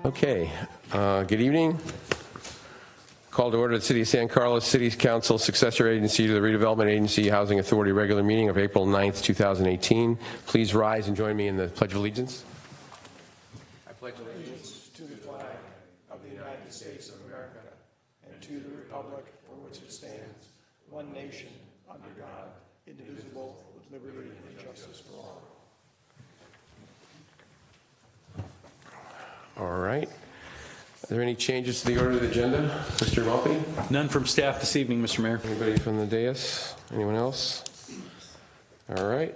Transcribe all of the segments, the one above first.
Okay, good evening. Call to order the City of San Carlos City Council successor agency to the Redevelopment Agency Housing Authority regular meeting of April 9th, 2018. Please rise and join me in the Pledge of Allegiance. I pledge allegiance to the flag of the United States of America and to the republic for which it stands, one nation, under God, indivisible, with liberty and justice for all. All right. Are there any changes to the order of the agenda? Mr. Malpe? None from staff this evening, Mr. Mayor. Anybody from the dais? Anyone else? All right.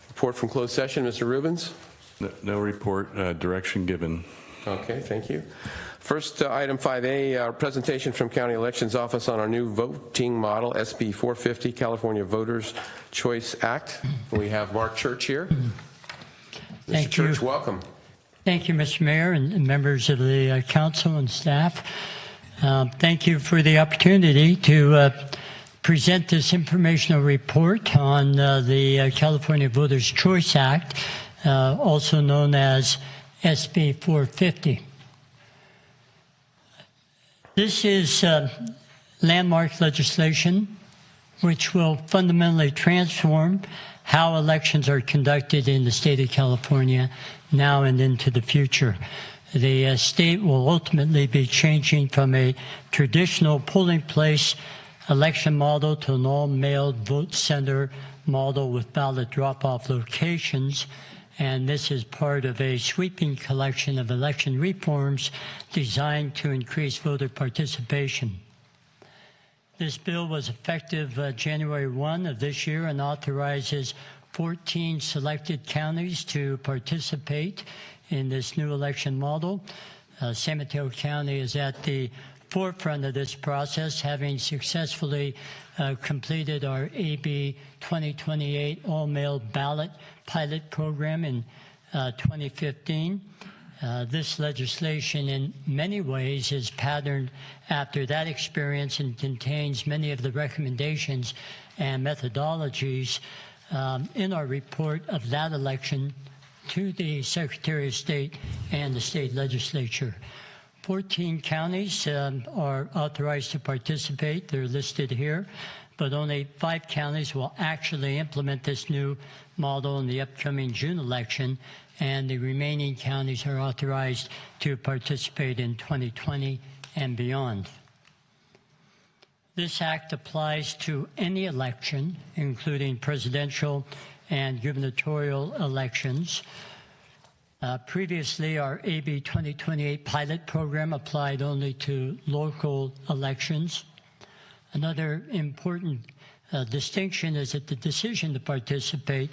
Report from closed session, Mr. Rubens? No report. Direction given. Okay, thank you. First, item 5A, our presentation from County Elections Office on our new voting model, SB 450, California Voters Choice Act. We have Mark Church here. Mr. Church, welcome. Thank you, Mr. Mayor and members of the council and staff. Thank you for the opportunity to present this informational report on the California Voters Choice Act, also known as SB 450. This is landmark legislation which will fundamentally transform how elections are conducted in the state of California now and into the future. The state will ultimately be changing from a traditional polling place election model to an all-mailed vote center model with ballot drop-off locations, and this is part of a sweeping collection of election reforms designed to increase voter participation. This bill was effective January 1 of this year and authorizes 14 selected counties to participate in this new election model. San Mateo County is at the forefront of this process, having successfully completed our AB 2028 all-mail ballot pilot program in 2015. This legislation in many ways is patterned after that experience and contains many of the recommendations and methodologies in our report of that election to the Secretary of State and the state legislature. 14 counties are authorized to participate. They're listed here, but only 5 counties will actually implement this new model in the upcoming June election, and the remaining counties are authorized to participate in 2020 and beyond. This act applies to any election, including presidential and gubernatorial elections. Previously, our AB 2028 pilot program applied only to local elections. Another important distinction is that the decision to participate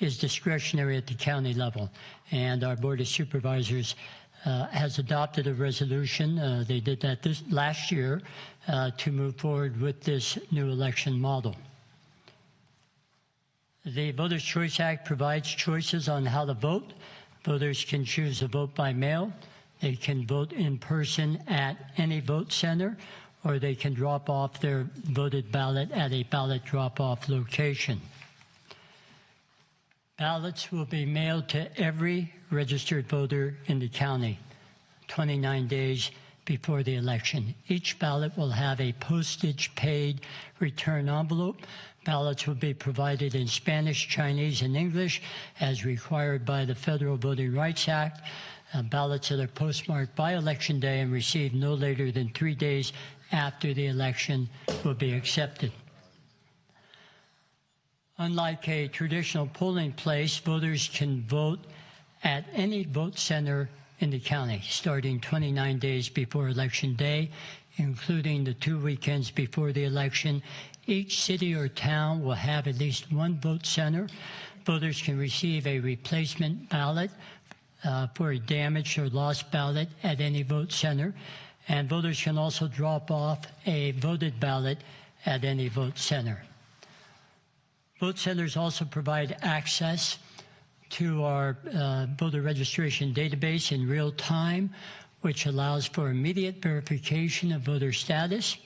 is discretionary at the county level, and our Board of Supervisors has adopted a resolution. They did that last year to move forward with this new election model. The Voters' Choice Act provides choices on how to vote. Voters can choose to vote by mail. They can vote in person at any vote center, or they can drop off their voted ballot at a ballot drop-off location. Ballots will be mailed to every registered voter in the county 29 days before the election. Each ballot will have a postage-paid return envelope. Ballots will be provided in Spanish, Chinese, and English as required by the Federal Voting Rights Act. Ballots that are postmarked by Election Day and received no later than 3 days after the election will be accepted. Unlike a traditional polling place, voters can vote at any vote center in the county starting 29 days before Election Day, including the 2 weekends before the election. Each city or town will have at least one vote center. Voters can receive a replacement ballot for a damaged or lost ballot at any vote center, and voters can also drop off a voted ballot at any vote center. Vote centers also provide access to our voter registration database in real time, which allows for immediate verification of voter status.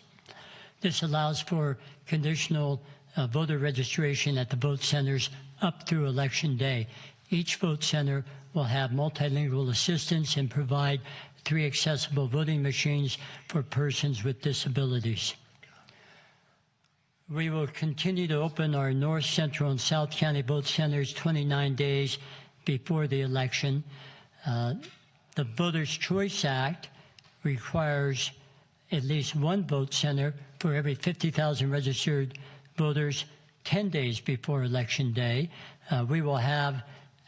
This allows for conditional voter registration at the vote centers up through Election Day. Each vote center will have multilingual assistance and provide 3 accessible voting machines for persons with disabilities. We will continue to open our North, Central, and South County vote centers 29 days before the election. The Voters' Choice Act requires at least 1 vote center for every 50,000 registered voters 10 days before Election Day. We will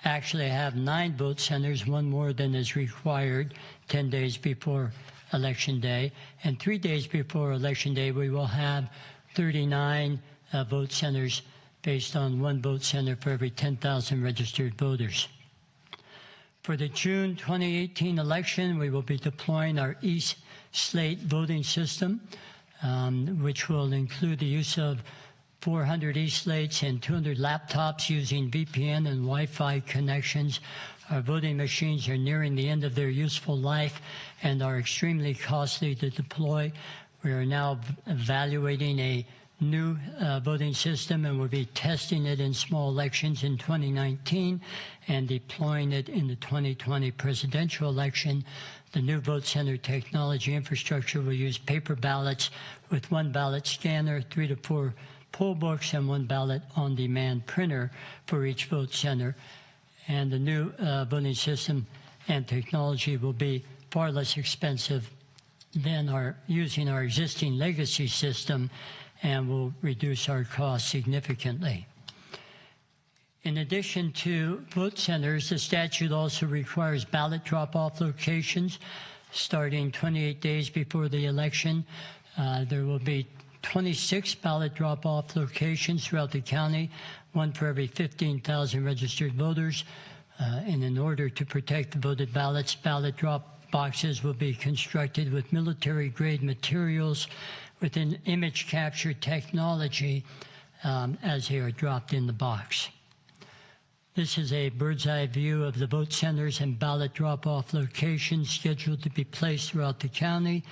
actually have 9 vote centers, 1 more than is required, 10 days before Election Day. And 3 days before Election Day, we will have 39 vote centers based on 1 vote center for every 10,000 registered voters. For the June 2018 election, we will be deploying our e-slate voting system, which will include the use of 400 e-slates and 200 laptops using VPN and Wi-Fi connections. Our voting machines are nearing the end of their useful life and are extremely costly to deploy. We are now evaluating a new voting system, and we'll be testing it in small elections in 2019 and deploying it in the 2020 presidential election. The new vote center technology infrastructure will use paper ballots with 1 ballot scanner, 3 to 4 poll books, and 1 ballot on-demand printer for each vote center. And the new voting system and technology will be far less expensive than using our existing legacy system, and will reduce our costs significantly. In addition to vote centers, the statute also requires ballot drop-off locations starting 28 days before the election. There will be 26 ballot drop-off locations throughout the county, 1 for every 15,000 registered voters. And in order to protect the voted ballots, ballot drop boxes will be constructed with military-grade materials with an image capture technology as they are dropped in the box. This is a bird's-eye view of the vote centers and ballot drop-off locations scheduled to be placed throughout the county.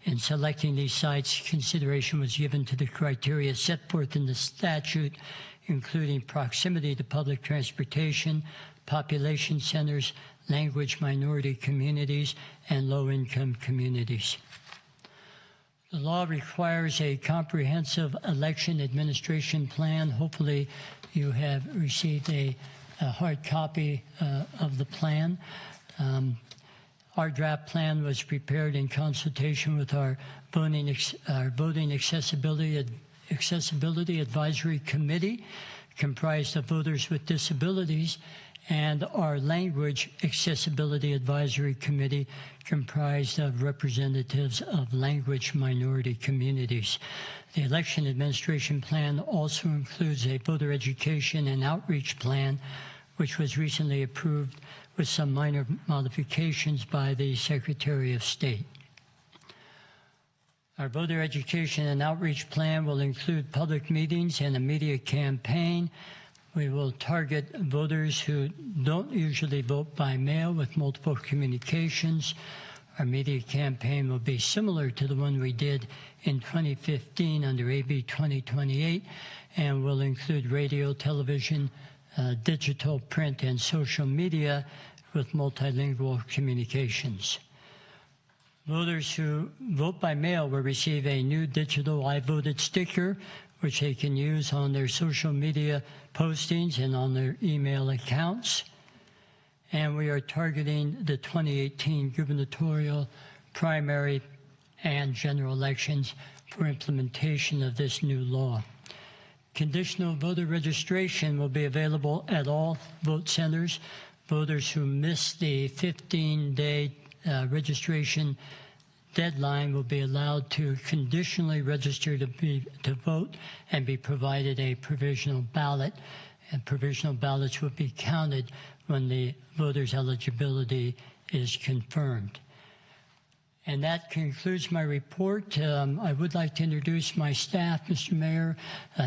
In selecting these sites, consideration was given to the criteria set forth in the statute, including proximity to public transportation, population centers, language minority communities, and low-income communities. The law requires a comprehensive election administration plan. Hopefully, you have received a hard copy of the plan. Our draft plan was prepared in consultation with our voting accessibility advisory committee, comprised of voters with disabilities, and our Language Accessibility Advisory Committee, comprised of representatives of language minority communities. The Election Administration Plan also includes a voter education and outreach plan, which was recently approved with some minor modifications by the Secretary of State. Our voter education and outreach plan will include public meetings and a media campaign. We will target voters who don't usually vote by mail with multiple communications. Our media campaign will be similar to the one we did in 2015 under AB 2028 and will include radio, television, digital, print, and social media with multilingual communications. Voters who vote by mail will receive a new digital I Voted sticker, which they can use on their social media postings and on their email accounts. And we are targeting the 2018 gubernatorial, primary, and general elections for implementation of this new law. Conditional voter registration will be available at all vote centers. Voters who miss the 15-day registration deadline will be allowed to conditionally register to vote and be provided a provisional ballot. And provisional ballots will be counted when the voter's eligibility is confirmed. And that concludes my report. I would like to introduce my staff, Mr. Mayor,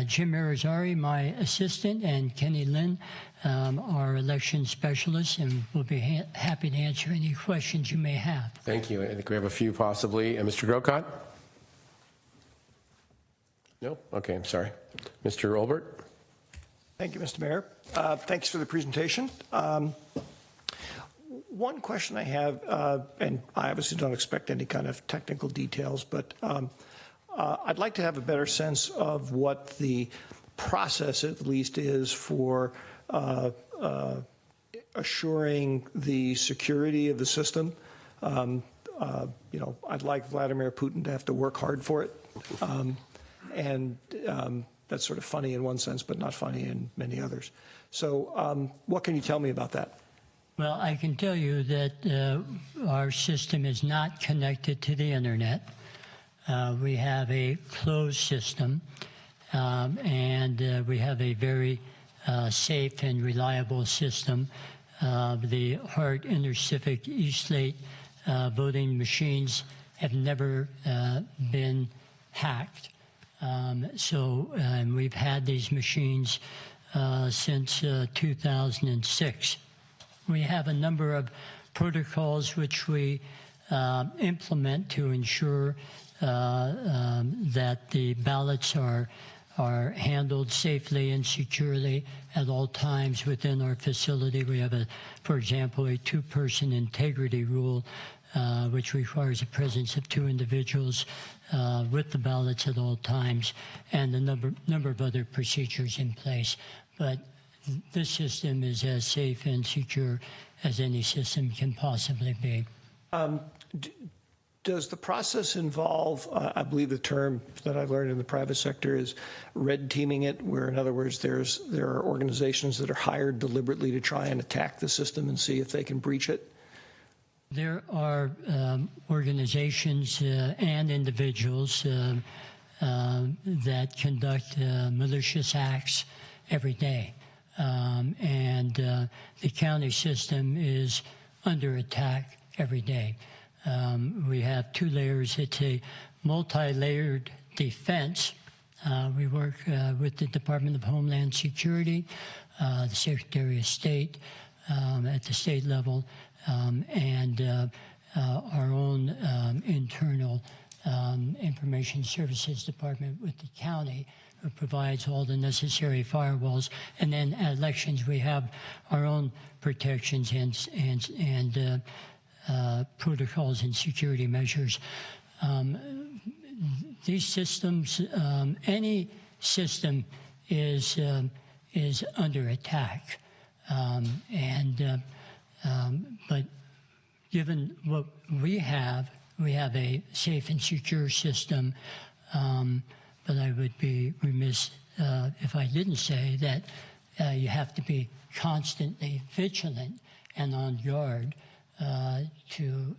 Jim Arizari, my assistant, and Kenny Lynn, our election specialist, and we'll be happy to answer any questions you may have. Thank you. I think we have a few possibly. Mr. Grocott? No? Okay, I'm sorry. Mr. Olbert? Thank you, Mr. Mayor. Thanks for the presentation. One question I have, and I obviously don't expect any kind of technical details, but I'd like to have a better sense of what the process at least is for assuring the security of the system. I'd like Vladimir Putin to have to work hard for it. And that's sort of funny in one sense, but not funny in many others. So what can you tell me about that? Well, I can tell you that our system is not connected to the internet. We have a closed system, and we have a very safe and reliable system. The Hart Intercivic Eastlake voting machines have never been hacked. So we've had these machines since 2006. We have a number of protocols which we implement to ensure that the ballots are handled safely and securely at all times within our facility. We have, for example, a two-person integrity rule, which requires the presence of two individuals with the ballots at all times, and a number of other procedures in place. But this system is as safe and secure as any system can possibly be. Does the process involve, I believe the term that I learned in the private sector is red teaming it, where in other words there are organizations that are hired deliberately to try and attack the system and see if they can breach it? There are organizations and individuals that conduct malicious acts every day. And the county system is under attack every day. We have two layers. It's a multi-layered defense. We work with the Department of Homeland Security, the Secretary of State at the state level, and our own internal Information Services Department with the county, who provides all the necessary firewalls. And then at elections, we have our own protections and protocols and security measures. These systems, any system is under attack. But given what we have a safe and secure system. But I would be remiss if I didn't say that you have to be constantly vigilant and on guard to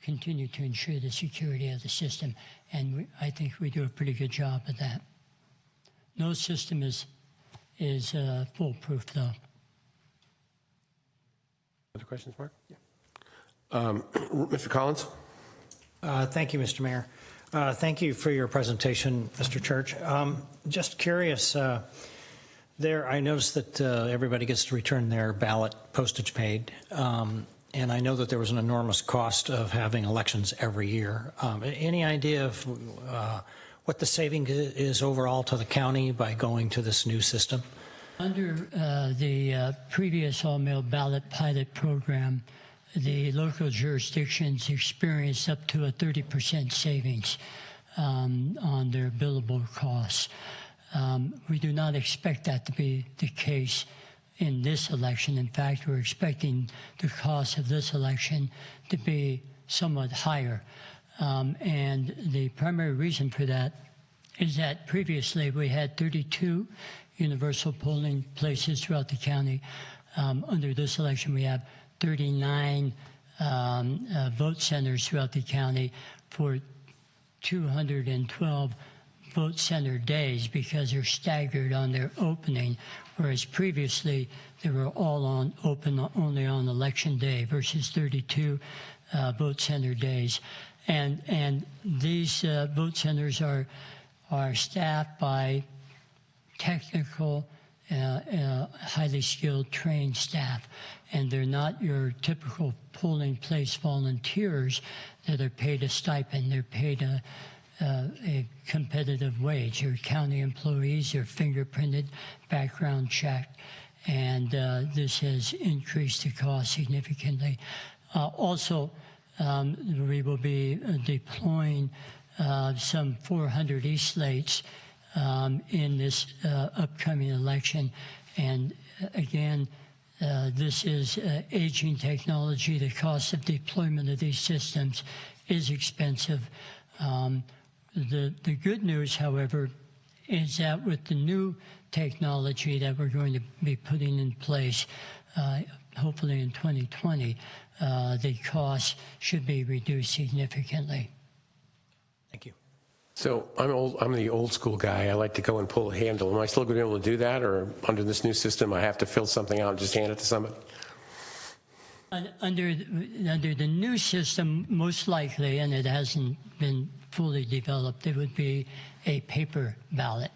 continue to ensure the security of the system. And I think we do a pretty good job of that. No system is foolproof, though. Other questions, Mark? Yeah. Mr. Collins? Thank you, Mr. Mayor. Thank you for your presentation, Mr. Church. Just curious, I noticed that everybody gets to return their ballot postage paid, and I know that there was an enormous cost of having elections every year. Any idea of what the saving is overall to the county by going to this new system? Under the previous all-mail ballot pilot program, the local jurisdictions experienced up to a 30% savings on their billable costs. We do not expect that to be the case in this election. In fact, we're expecting the cost of this election to be somewhat higher. And the primary reason for that is that previously we had 32 universal polling places throughout the county. Under this election, we have 39 vote centers throughout the county for 212 vote center days because they're staggered on their opening, whereas previously they were all open only on election day versus 32 vote center days. And these vote centers are staffed by technical, highly skilled, trained staff. And they're not your typical polling place volunteers that are paid a stipend. They're paid a competitive wage. Your county employees are fingerprinted, background checked, and this has increased the cost significantly. Also, we will be deploying some 400 E-slates in this upcoming election. And again, this is aging technology. The cost of deployment of these systems is expensive. The good news, however, is that with the new technology that we're going to be putting in place, hopefully in 2020, the cost should be reduced significantly. Thank you. So I'm the old school guy. I like to go and pull a handle. Am I still going to be able to do that, or under this new system, I have to fill something out and just hand it to somebody? Under the new system, most likely, and it hasn't been fully developed, it would be a paper ballot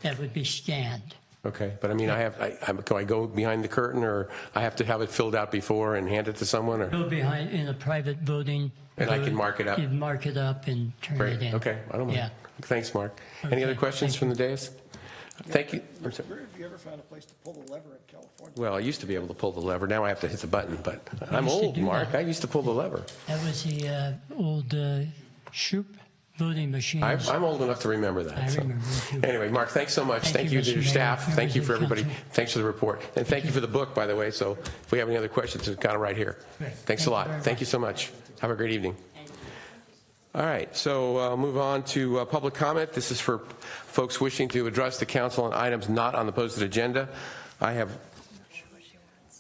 that would be scanned. Okay, but I mean, do I go behind the curtain, or I have to have it filled out before and hand it to someone, or? Go behind in a private voting. And I can mark it up? You mark it up and turn Great. it in. Okay, I don't mind. Yeah. Thanks, Mark. Any other Okay, questions thank from the dais? Thank you. I'm sorry. Where have you ever found a place to pull the lever in California? Well, I used to be able to pull the lever. Now I have to hit the button, but I'm used to old, do Mark. that. I used to pull the lever. That was the old Shoup voting machines. I'm old enough to remember that. I so. remember it too. Anyway, Mark, thanks so much. Thank Thank you, you to Mr. your Mayor, staff. members Thank you of for the everybody. council. Thanks for the report. And thank you for the book, by the way. So if we have any other questions, it's kind of right here. Great. Thanks Thank a you lot. very Thank much. you so much. Have a great evening. All right, so I'll move on to public comment. This is for folks wishing to address the council on items not on the posted agenda. I have.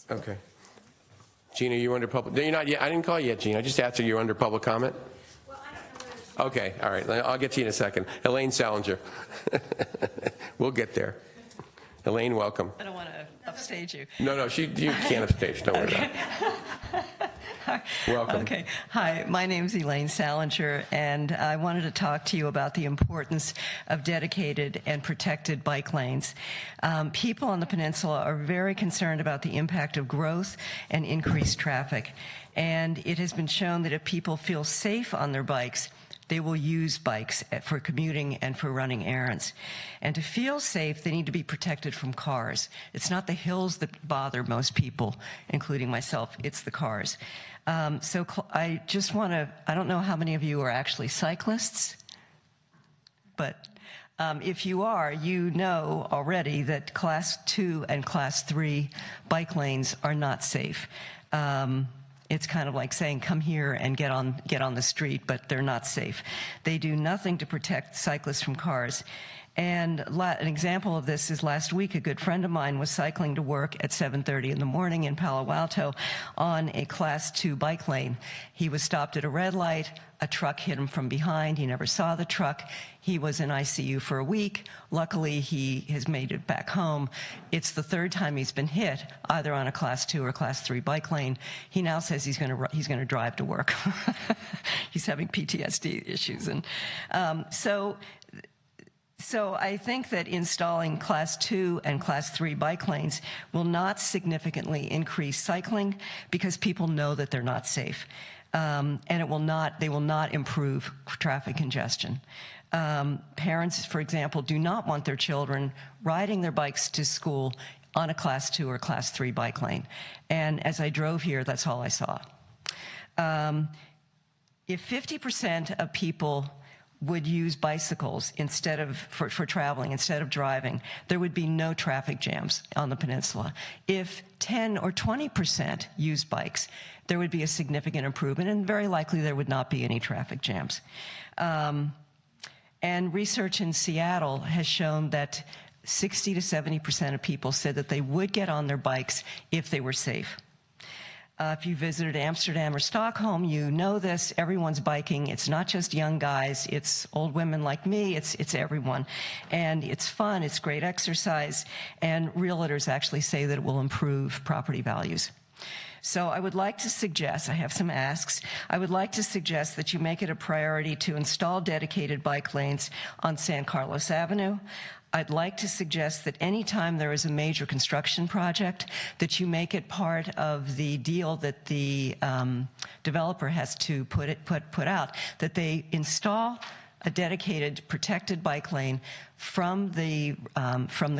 Okay. Gina, you under public? No, you're not yet. I didn't call you yet, Gina. I just asked you. You're under public comment. Well, I don't know where Okay, all right. I'll get to you in a second. Elaine Salinger. We'll get there. Elaine, welcome. I don't want to upstage you. No, you can't upstage. Don't worry about it. Welcome. Okay. Hi, my name's Elaine Salinger, and I wanted to talk to you about the importance of dedicated and protected bike lanes. People on the peninsula are very concerned about the impact of growth and increased traffic, and it has been shown that if people feel safe on their bikes, they will use bikes for commuting and for running errands. And to feel safe, they need to be protected from cars. It's not the hills that bother most people, including myself, it's the cars. So I just want to, I don't know how many of you are actually cyclists, but if you are, you know already that Class 2 and Class 3 bike lanes are not safe. It's kind of like saying, come here and get on the street, but they're not safe. They do nothing to protect cyclists from cars. And an example of this is last week, a good friend of mine was cycling to work at 7:30 in the morning in Palo Alto on a Class 2 bike lane. He was stopped at a red light. A truck hit him from behind. He never saw the truck. He was in ICU for a week. Luckily, he has made it back home. It's the third time he's been hit, either on a Class 2 or Class 3 bike lane. He now says he's going to drive to work. He's having PTSD issues, and So I think that installing Class 2 and Class 3 bike lanes will not significantly increase cycling because people know that they're not safe. And they will not improve traffic congestion. Parents, for example, do not want their children riding their bikes to school on a Class 2 or Class 3 bike lane. And as I drove here, that's all I saw. If 50% of people would use bicycles instead of for traveling instead of driving, there would be no traffic jams on the peninsula. If 10 or 20% use bikes, there would be a significant improvement, and very likely there would not be any traffic jams. And research in Seattle has shown that 60 to 70% of people said that they would get on their bikes if they were safe. If you visited Amsterdam or Stockholm, you know this. Everyone's biking. It's not just young guys. It's old women like me. It's everyone. And it's fun. It's great exercise. And realtors actually say that it will improve property values. So I would like to suggest, I have some asks, I would like to suggest that you make it a priority to install dedicated bike lanes on San Carlos Avenue. I'd like to suggest that anytime there is a major construction project, that you make it part of the deal that the developer has to put out, that they install a dedicated protected bike lane from the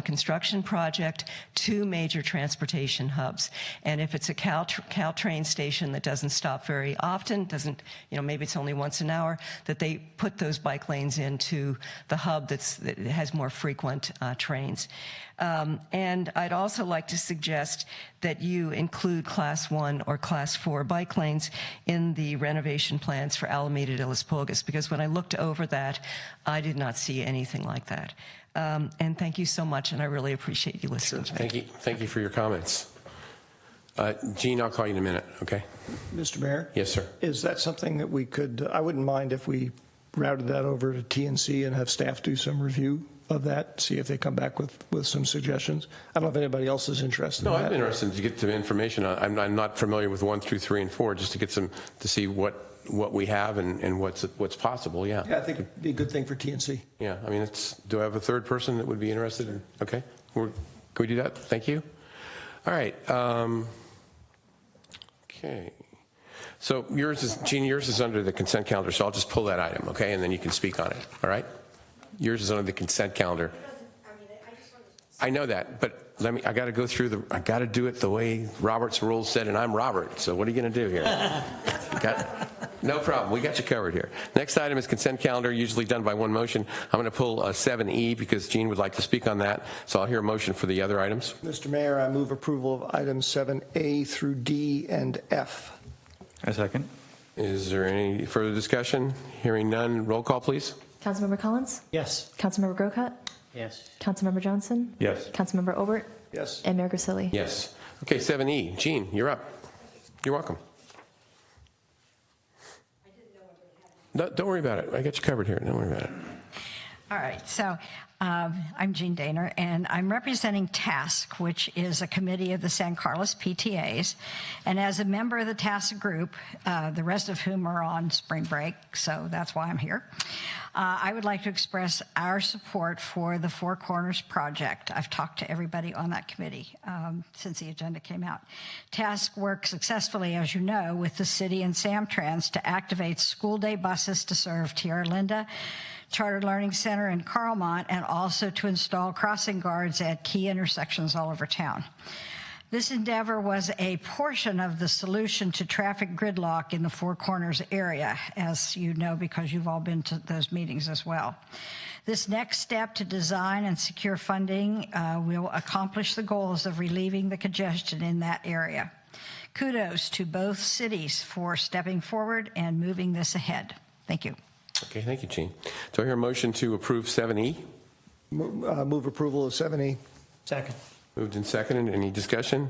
construction project to major transportation hubs. And if it's a Caltrain station that doesn't stop very often, maybe it's only once an hour, that they put those bike lanes into the hub that has more frequent trains. And I'd also like to suggest that you include Class 1 or Class 4 bike lanes in the renovation plans for Alameda de Las Pulgas, because when I looked over that, I did not see anything like that. And thank you so much, and I really appreciate you listening to me. Thank you for your comments. Gene, I'll call you in a minute, okay? Mr. Mayor? Yes, sir. Is that something that we could, I wouldn't mind if we routed that over to TNC and have staff do some review of that, see if they come back with some suggestions. I don't know if anybody else is interested No, in that. I'm interested to get some information. I'm not familiar with 1 through 3 and 4, just to get to see what we have and what's possible, yeah. Yeah, I think it'd be a good thing for TNC. Yeah, I mean, do I have a third person that would be interested in? Okay, can we do that? Thank you. All right. Okay. So Gene, yours is under the consent calendar, so I'll just pull that item, okay, and then you can speak on it, all right? Yours is under the consent calendar. I know that, but I got to go through I got to do it the way Robert's rules said, and I'm Robert, so what are you going to do here? No problem. We got you covered here. Next item is consent calendar, usually done by one motion. I'm going to pull 7E because Gene would like to speak on that, so I'll hear a motion for the other items. Mr. Mayor, I move approval of items 7A through D and F. A second. Is there any further discussion? Hearing none, roll call, please. Councilmember Collins? Yes. Councilmember Grocott? Yes. Councilmember Johnson? Yes. Councilmember Obert? Yes. And Mayor Grisilli? Yes. Okay, 7E. Gene, you're up. You're welcome. No, don't worry about it. I got you covered here. Don't worry about it. All right, so I'm Jean Daner, and I'm representing TASK, which is a committee of the San Carlos PTAs. And as a member of the TASK group, the rest of whom are on spring break, so that's why I'm here, I would like to express our support for the Four Corners project. I've talked to everybody on that committee since the agenda came out. TASK works successfully, as you know, with the city and Samtrans to activate school day buses to serve Tierra Linda, Charter Learning Center in Carlmont, and also to install crossing guards at key intersections all over town. This endeavor was a portion of the solution to traffic gridlock in the Four Corners area, as you know, because you've all been to those meetings as well. This next step to design and secure funding will accomplish the goals of relieving the congestion in that area. Kudos to both cities for stepping forward and moving this ahead. Thank you. Okay, thank you, Gene. Do I hear a motion to approve 7E? Move approval of 7E. Second. Moved and seconded. Any discussion?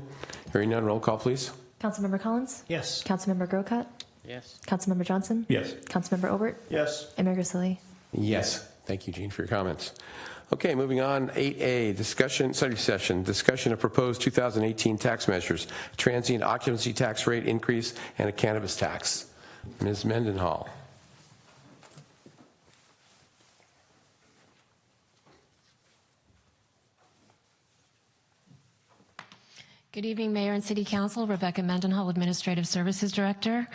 Hearing none, roll call, please. Councilmember Collins? Yes. Councilmember Grocott? Yes. Councilmember Johnson? Yes. Councilmember Obert? Yes. And Mayor Grisilli? Yes. Thank you, Gene, for your comments. Okay, moving on. 8A, study session, discussion of proposed 2018 tax measures, transient occupancy tax rate increase, and a cannabis tax. Ms. Mendenhall. Good evening, Mayor and City Council. Rebecca Mendenhall, Administrative Services Director.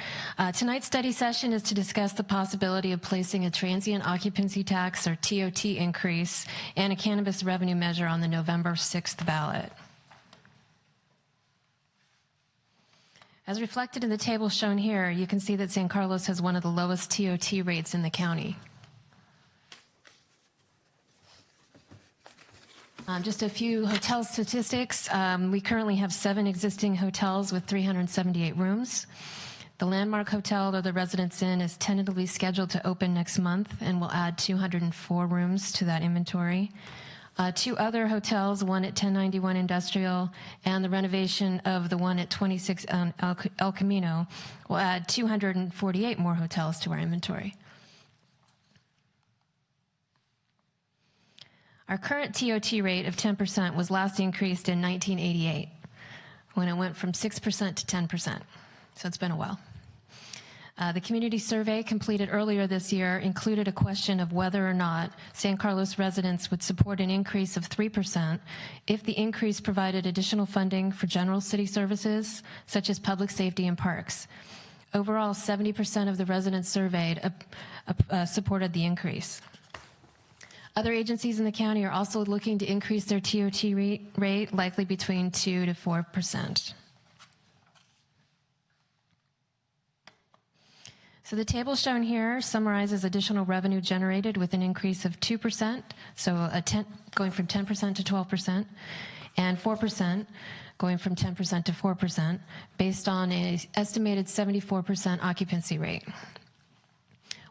Tonight's study session is to discuss the possibility of placing a transient occupancy tax, or TOT, increase and a cannabis revenue measure on the November 6th ballot. As reflected in the table shown here, you can see that San Carlos has one of the lowest TOT rates in the county. Just a few hotel statistics. We currently have 7 existing hotels with 378 rooms. The Landmark Hotel that the Residence Inn is tentatively scheduled to open next month and will add 204 rooms to that inventory. 2 other hotels, one at 1091 Industrial and the renovation of the one at 26 El Camino, will add 248 more hotels to our inventory. Our current TOT rate of 10% was last increased in 1988 when it went from 6% to 10%. So it's been a while. The community survey completed earlier this year included a question of whether or not San Carlos residents would support an increase of 3% if the increase provided additional funding for general city services such as public safety and parks. Overall, 70% of the residents surveyed supported the increase. Other agencies in the county are also looking to increase their TOT rate, likely between 2 to 4%. So the table shown here summarizes additional revenue generated with an increase of 2%, so going from 10% to 12%, and 4%, going from 10% to 4%, based on an estimated 74% occupancy rate.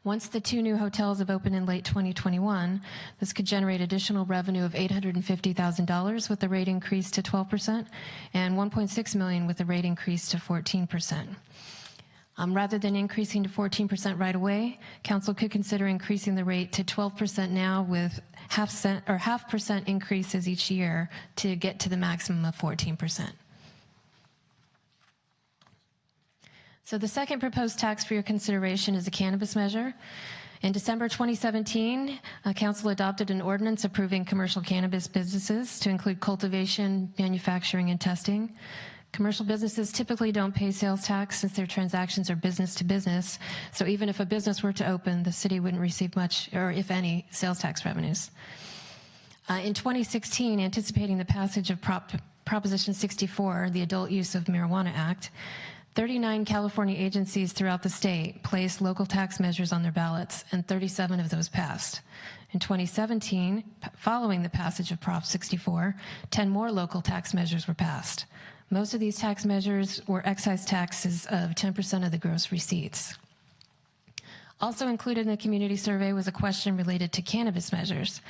Once the 2 new hotels have opened in late 2021, this could generate additional revenue of $850,000 with the rate increase to 12%, and $1.6 million with the rate increase to 14%. Rather than increasing to 14% right away, council could consider increasing the rate to 12% now with half percent increases each year to get to the maximum of 14%. So the second proposed tax for your consideration is a cannabis measure. In December 2017, council adopted an ordinance approving commercial cannabis businesses to include cultivation, manufacturing, and testing. Commercial businesses typically don't pay sales tax since their transactions are business to business. So even if a business were to open, the city wouldn't receive much, or if any, sales tax revenues. In 2016, anticipating the passage of Proposition 64, the Adult Use of Marijuana Act, 39 California agencies throughout the state placed local tax measures on their ballots, and 37 of those passed. In 2017, following the passage of Prop 64, 10 more local tax measures were passed. Most of these tax measures were excise taxes of 10% of the gross receipts. Also included in the community survey was a question related to cannabis measures,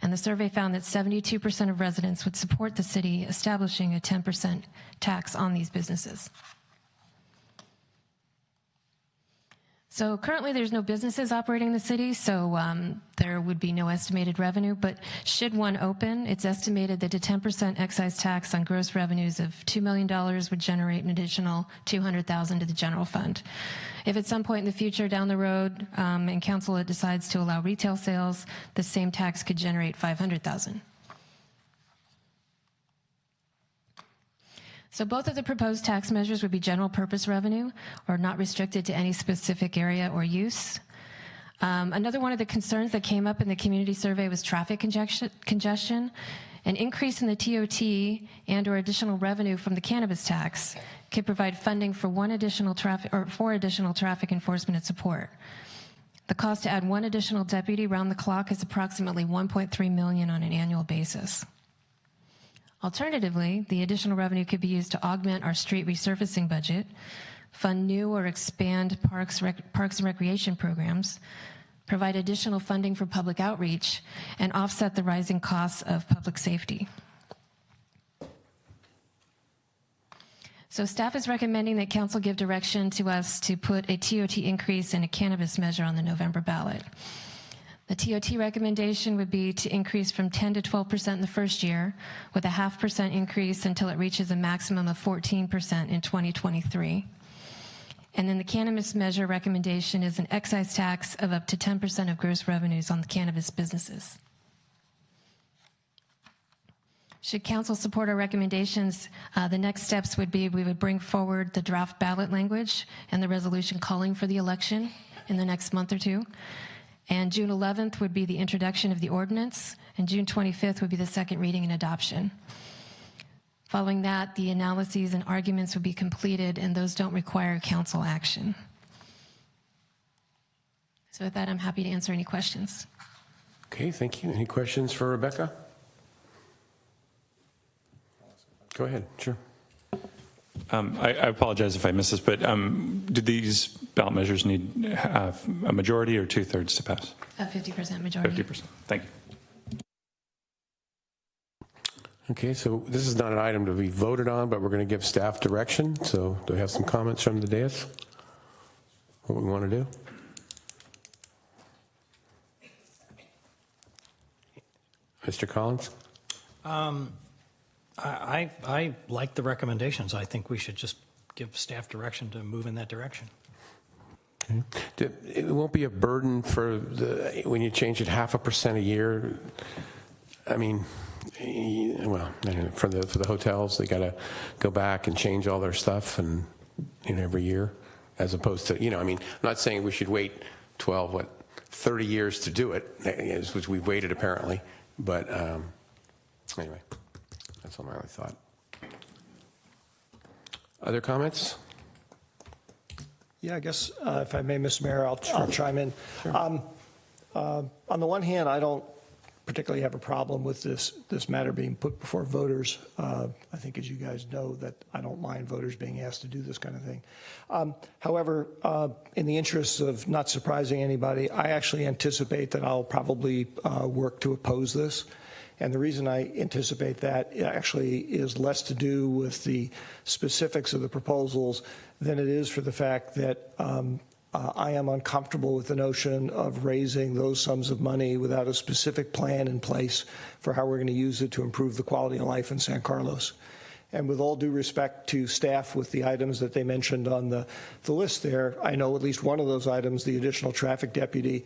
and the survey found that 72% of residents would support the city establishing a 10% tax on these businesses. So currently there's no businesses operating in the city, so there would be no estimated revenue, but should one open, it's estimated that a 10% excise tax on gross revenues of $2 million would generate an additional $200,000 to the general fund. If at some point in the future down the road and council decides to allow retail sales, the same tax could generate $500,000. So both of the proposed tax measures would be general purpose revenue or not restricted to any specific area or use. Another one of the concerns that came up in the community survey was traffic congestion. An increase in the TOT and or additional revenue from the cannabis tax could provide funding for four additional traffic enforcement and support. The cost to add one additional deputy round the clock is approximately $1.3 million on an annual basis. Alternatively, the additional revenue could be used to augment our street resurfacing budget, fund new or expand parks and recreation programs, provide additional funding for public outreach, and offset the rising costs of public safety. So staff is recommending that council give direction to us to put a TOT increase and a cannabis measure on the November ballot. The TOT recommendation would be to increase from 10 to 12% in the first year, with a 0.5% increase until it reaches a maximum of 14% in 2023. And then the cannabis measure recommendation is an excise tax of up to 10% of gross revenues on the cannabis businesses. Should council support our recommendations, the next steps would be we would bring forward the draft ballot language and the resolution calling for the election in the next month or two. And June 11th would be the introduction of the ordinance, and June 25th would be the second reading and adoption. Following that, the analyses and arguments would be completed, and those don't require council action. So with that, I'm happy to answer any questions. Okay, thank you. Any questions for Rebecca? Go ahead, sure. I apologize if I missed this, but do these ballot measures need a majority or 2/3 to pass? A 50% majority. 50%. Thank you. Okay, so this is not an item to be voted on, but we're going to give staff direction. So do we have some comments from the dais? What we want to do? Mr. Collins? I like the recommendations. I think we should just give staff direction to move in that direction. Okay. It won't be a burden for when you change it 0.5% a year. I mean, well, for the hotels, they got to go back and change all their stuff every year, as opposed to, I mean, I'm not saying we should wait 12, 30 years to do it, which we've waited apparently. But anyway, that's all my only thought. Other comments? Yeah, I guess if I may, Mr. Mayor, I'll chime in. On the one hand, I don't particularly have a problem with this matter being put before voters. I think, as you guys know, that I don't mind voters being asked to do this kind of thing. However, in the interests of not surprising anybody, I actually anticipate that I'll probably work to oppose this. And the reason I anticipate that actually is less to do with the specifics of the proposals than it is for the fact that I am uncomfortable with the notion of raising those sums of money without a specific plan in place for how we're going to use it to improve the quality of life in San Carlos. And with all due respect to staff with the items that they mentioned on the list there, I know at least one of those items, the additional traffic deputy.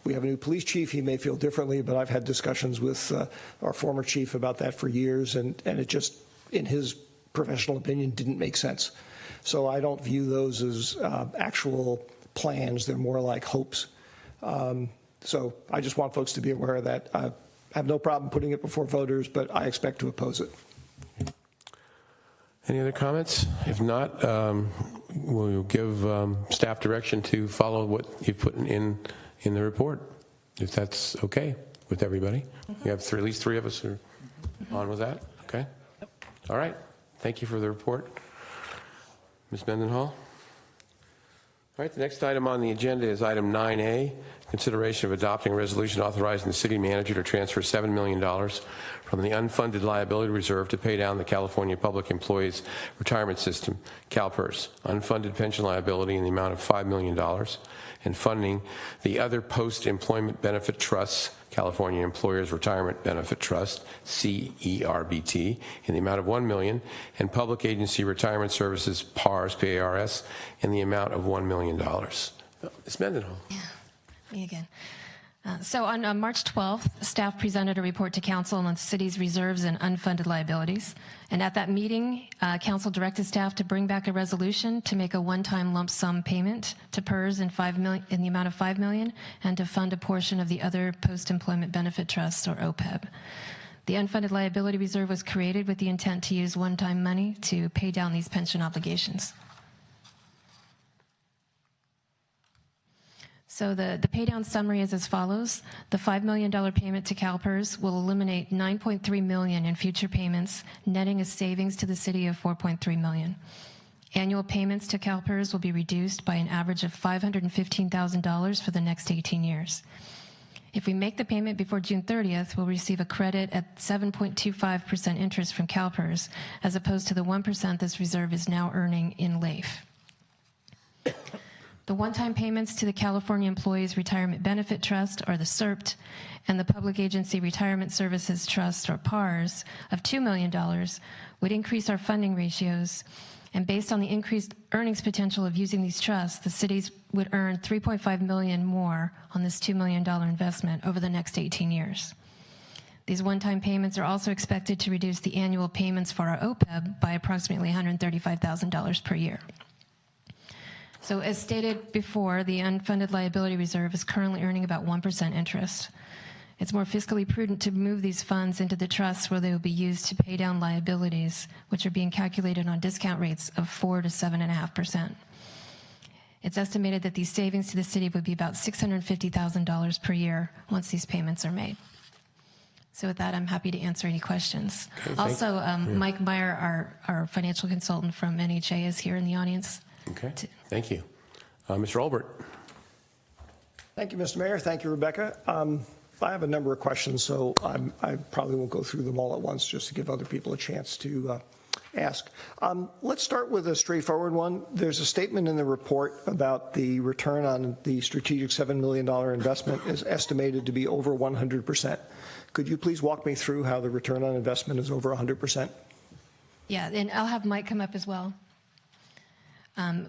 We have a new police chief. He may feel differently, but I've had discussions with our former chief about that for years, and it just, in his professional opinion, didn't make sense. So I don't view those as actual plans. They're more like hopes. So I just want folks to be aware of that. I have no problem putting it before voters, but I expect to oppose it. Any other comments? If not, we'll give staff direction to follow what you've put in the report, if that's okay with everybody. You have at least three of us are on with that. Okay. All right. Thank you for the report, Ms. Mendenhall. All right, the next item on the agenda is item 9A, consideration of adopting a resolution authorizing the city manager to transfer $7 million from the unfunded liability reserve to pay down the California Public Employees Retirement System, CalPERS, unfunded pension liability in the amount of $5 million, and funding the other post-employment benefit trusts, California Employers Retirement Benefit Trust, CERBT, in the amount of $1 million, and Public Agency Retirement Services, PARS, PARS, in the amount of $1 million. Ms. Mendenhall. Yeah, me again. So on March 12th, staff presented a report to council on the city's reserves and unfunded liabilities. And at that meeting, council directed staff to bring back a resolution to make a one-time lump sum payment to PERS in the amount of $5 million and to fund a portion of the other post-employment benefit trusts, or OPEB. The unfunded liability reserve was created with the intent to use one-time money to pay down these pension obligations. So the paydown summary is as follows. The $5 million payment to CalPERS will eliminate $9.3 million in future payments, netting a savings to the city of $4.3 million. Annual payments to CalPERS will be reduced by an average of $515,000 for the next 18 years. If we make the payment before June 30th, we'll receive a credit at 7.25% interest from CalPERS, as opposed to the 1% this reserve is now earning in LAIF. The one-time payments to the California Employees Retirement Benefit Trust, or the CERPT, and the Public Agency Retirement Services Trust, or PARS, of $2 million would increase our funding ratios, and based on the increased earnings potential of using these trusts, the cities would earn $3.5 million more on this $2 million investment over the next 18 years. These one-time payments are also expected to reduce the annual payments for our OPEB by approximately $135,000 per year. So as stated before, the unfunded liability reserve is currently earning about 1% interest. It's more fiscally prudent to move these funds into the trusts where they will be used to pay down liabilities, which are being calculated on discount rates of 4 to 7.5%. It's estimated that these savings to the city would be about $650,000 per year once these payments are made. So with that, I'm happy to answer any questions. Okay, also, Mike Meyer, our financial consultant from NHA, is here in the audience. Okay, thank you. Mr. Olbert. Thank you, Mr. Mayor. Thank you, Rebecca. I have a number of questions, so I probably won't go through them all at once just to give other people a chance to ask. Let's start with a straightforward one. There's a statement in the report about the return on the strategic $7 million investment is estimated to be over 100%. Could you please walk me through how the return on investment is over 100%? Yeah, and I'll have Mike come up as well.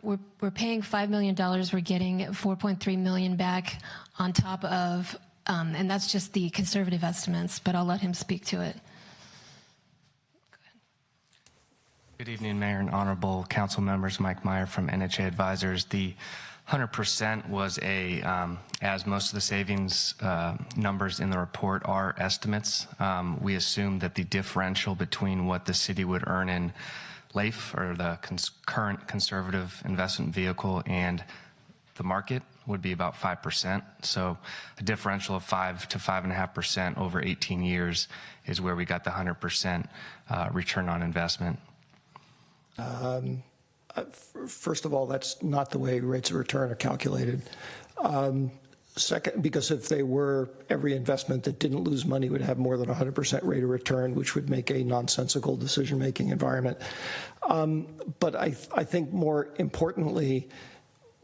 We're paying $5 million. We're getting $4.3 million back on top of, and that's just the conservative estimates, but I'll let him speak to it. Good evening, Mayor and honorable council members. Mike Meyer from NHA Advisors. The 100% was as most of the savings numbers in the report are estimates, we assumed that the differential between what the city would earn in LAIF, or the current conservative investment vehicle, and the market would be about 5%. So a differential of 5 to 5.5% over 18 years is where we got the 100% return on investment. First of all, that's not the way rates of return are calculated. Second, because if they were, every investment that didn't lose money would have more than 100% rate of return, which would make a nonsensical decision-making environment. But I think more importantly,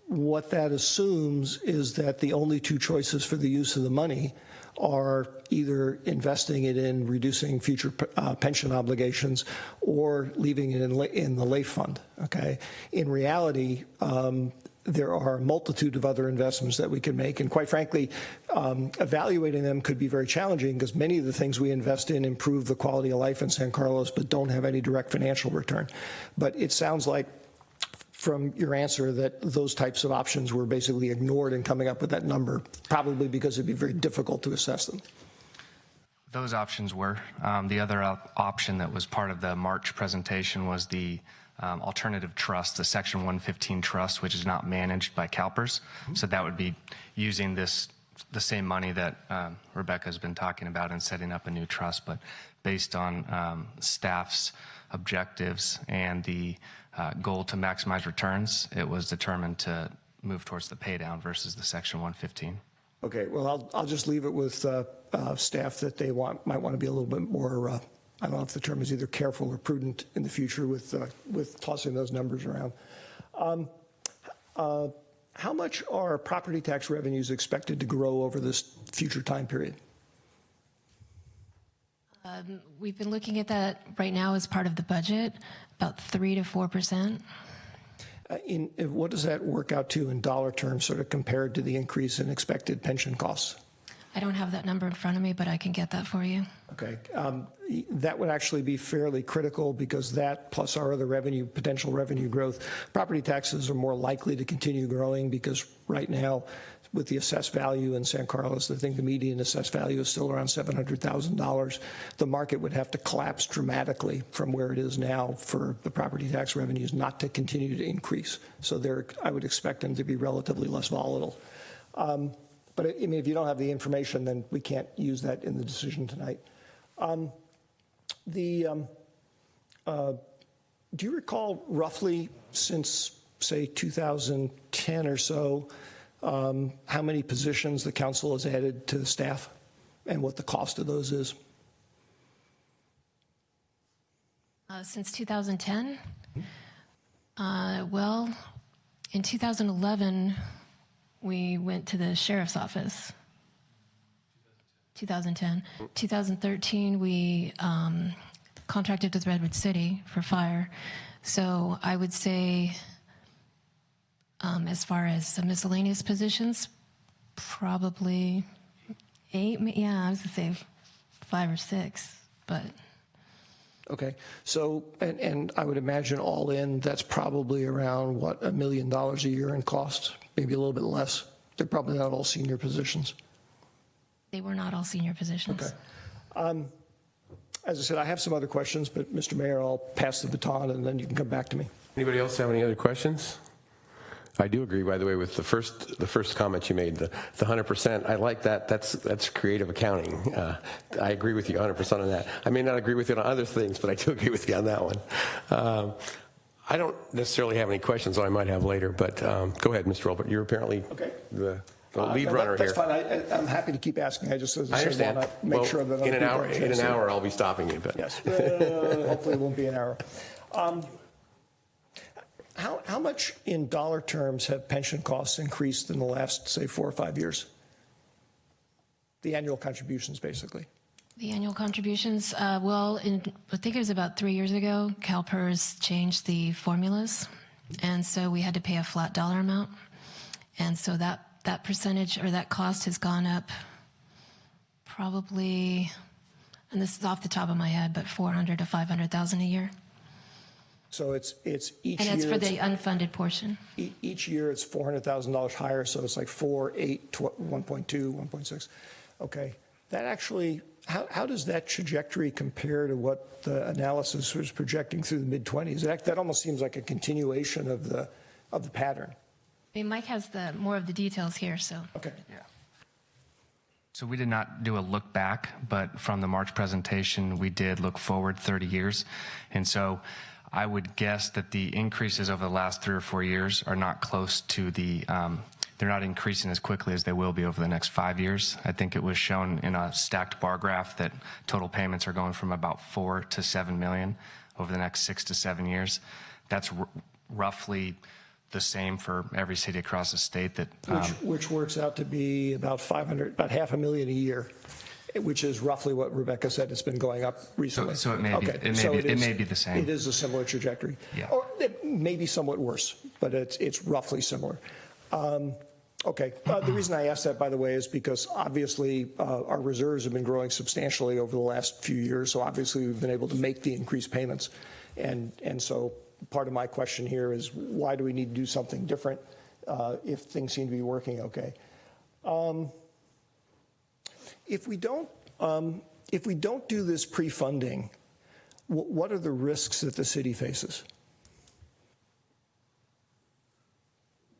what that assumes is that the only two choices for the use of the money are either investing it in reducing future pension obligations or leaving it in the LAIF fund. Okay. In reality, there are a multitude of other investments that we can make, and quite frankly, evaluating them could be very challenging because many of the things we invest in improve the quality of life in San Carlos, but don't have any direct financial return. But it sounds like, from your answer, that those types of options were basically ignored in coming up with that number, probably because it'd be very difficult to assess them. Those options were. The other option that was part of the March presentation was the alternative trust, the Section 115 trust, which is not managed by CalPERS. So that would be using the same money that Rebecca has been talking about and setting up a new trust, but based on staff's objectives and the goal to maximize returns, it was determined to move towards the pay down versus the Section 115. Okay, well, I'll just leave it with staff that they might want to be a little bit more, I don't know if the term is either careful or prudent in the future with tossing those numbers around. How much are property tax revenues expected to grow over this future time period? We've been looking at that right now as part of the budget, about 3 to 4%. What does that work out to in dollar terms, sort of compared to the increase in expected pension costs? I don't have that number in front of me, but I can get that for you. Okay. That would actually be fairly critical because that plus our other potential revenue growth, property taxes are more likely to continue growing because right now, with the assessed value in San Carlos, I think the median assessed value is still around $700,000. The market would have to collapse dramatically from where it is now for the property tax revenues not to continue to increase. So I would expect them to be relatively less volatile. But I mean, if you don't have the information, then we can't use that in the decision tonight. Do you recall roughly since, say, 2010 or so, how many positions the council has added to the staff and what the cost of those is? Since 2010? Well, in 2011, we went to the sheriff's office. 2010. 2013, we contracted with Redwood City for fire. So I would say, as far as the miscellaneous positions, probably 8. Yeah, I was going to say 5 or 6, but. Okay. So, and I would imagine all in, that's probably around, what, $1 million a year in costs, maybe a little bit less. They're probably not all senior positions. They were not all senior positions. Okay. As I said, I have some other questions, but Mr. Mayor, I'll pass the baton and then you can come back to me. Anybody else have any other questions? I do agree, by the way, with the first comment you made, the 100%. I like that. That's creative accounting. I agree with you 100% on that. I may not agree with you on other things, but I do agree with you on that one. I don't necessarily have any questions, though I might have later, but go ahead, Mr. Olbert. You're apparently the lead runner that's here. That's fine. I'm happy to keep asking. I just I understand. want to make sure that in an hour, I'll be stopping you. But. Yes. Hopefully, it won't be an hour. How much in dollar terms have pension costs increased in the last, say, 4 or 5 years? The annual contributions, basically. The annual contributions, well, I think it was about 3 years ago, CalPERS changed the formulas, and so we had to pay a flat dollar amount, and so that percentage or that cost has gone up probably, and this is off the top of my head, but $400,000 to $500,000 a year. So it's each And year. it's for the unfunded portion. Each year it's $400,000 higher, so it's like 4, 8, 1.2, 1.6. Okay. That actually, how does that trajectory compare to what the analysis was projecting through the mid-20s? That almost seems like a continuation of the pattern. I mean, Mike has more of the details here, so. Okay. Yeah. So we did not do a look back, but from the March presentation, we did look forward 30 years. And so I would guess that the increases over the last 3 or 4 years are not close to they're not increasing as quickly as they will be over the next 5 years. I think it was shown in a stacked bar graph that total payments are going from about 4 to 7 million over the next 6 to 7 years. That's roughly the same for every city across the state. That Which works out to be about $500,000 a year, which is roughly what Rebecca said. It's been going up recently. So it may be, it may be the same. It is a similar trajectory. Yeah. Or it may be somewhat worse, but it's roughly similar. Okay. The reason I asked that, by the way, is because obviously our reserves have been growing substantially over the last few years. So obviously we've been able to make the increased payments. And so part of my question here is, why do we need to do something different if things seem to be working okay? If we don't do this pre-funding, what are the risks that the city faces?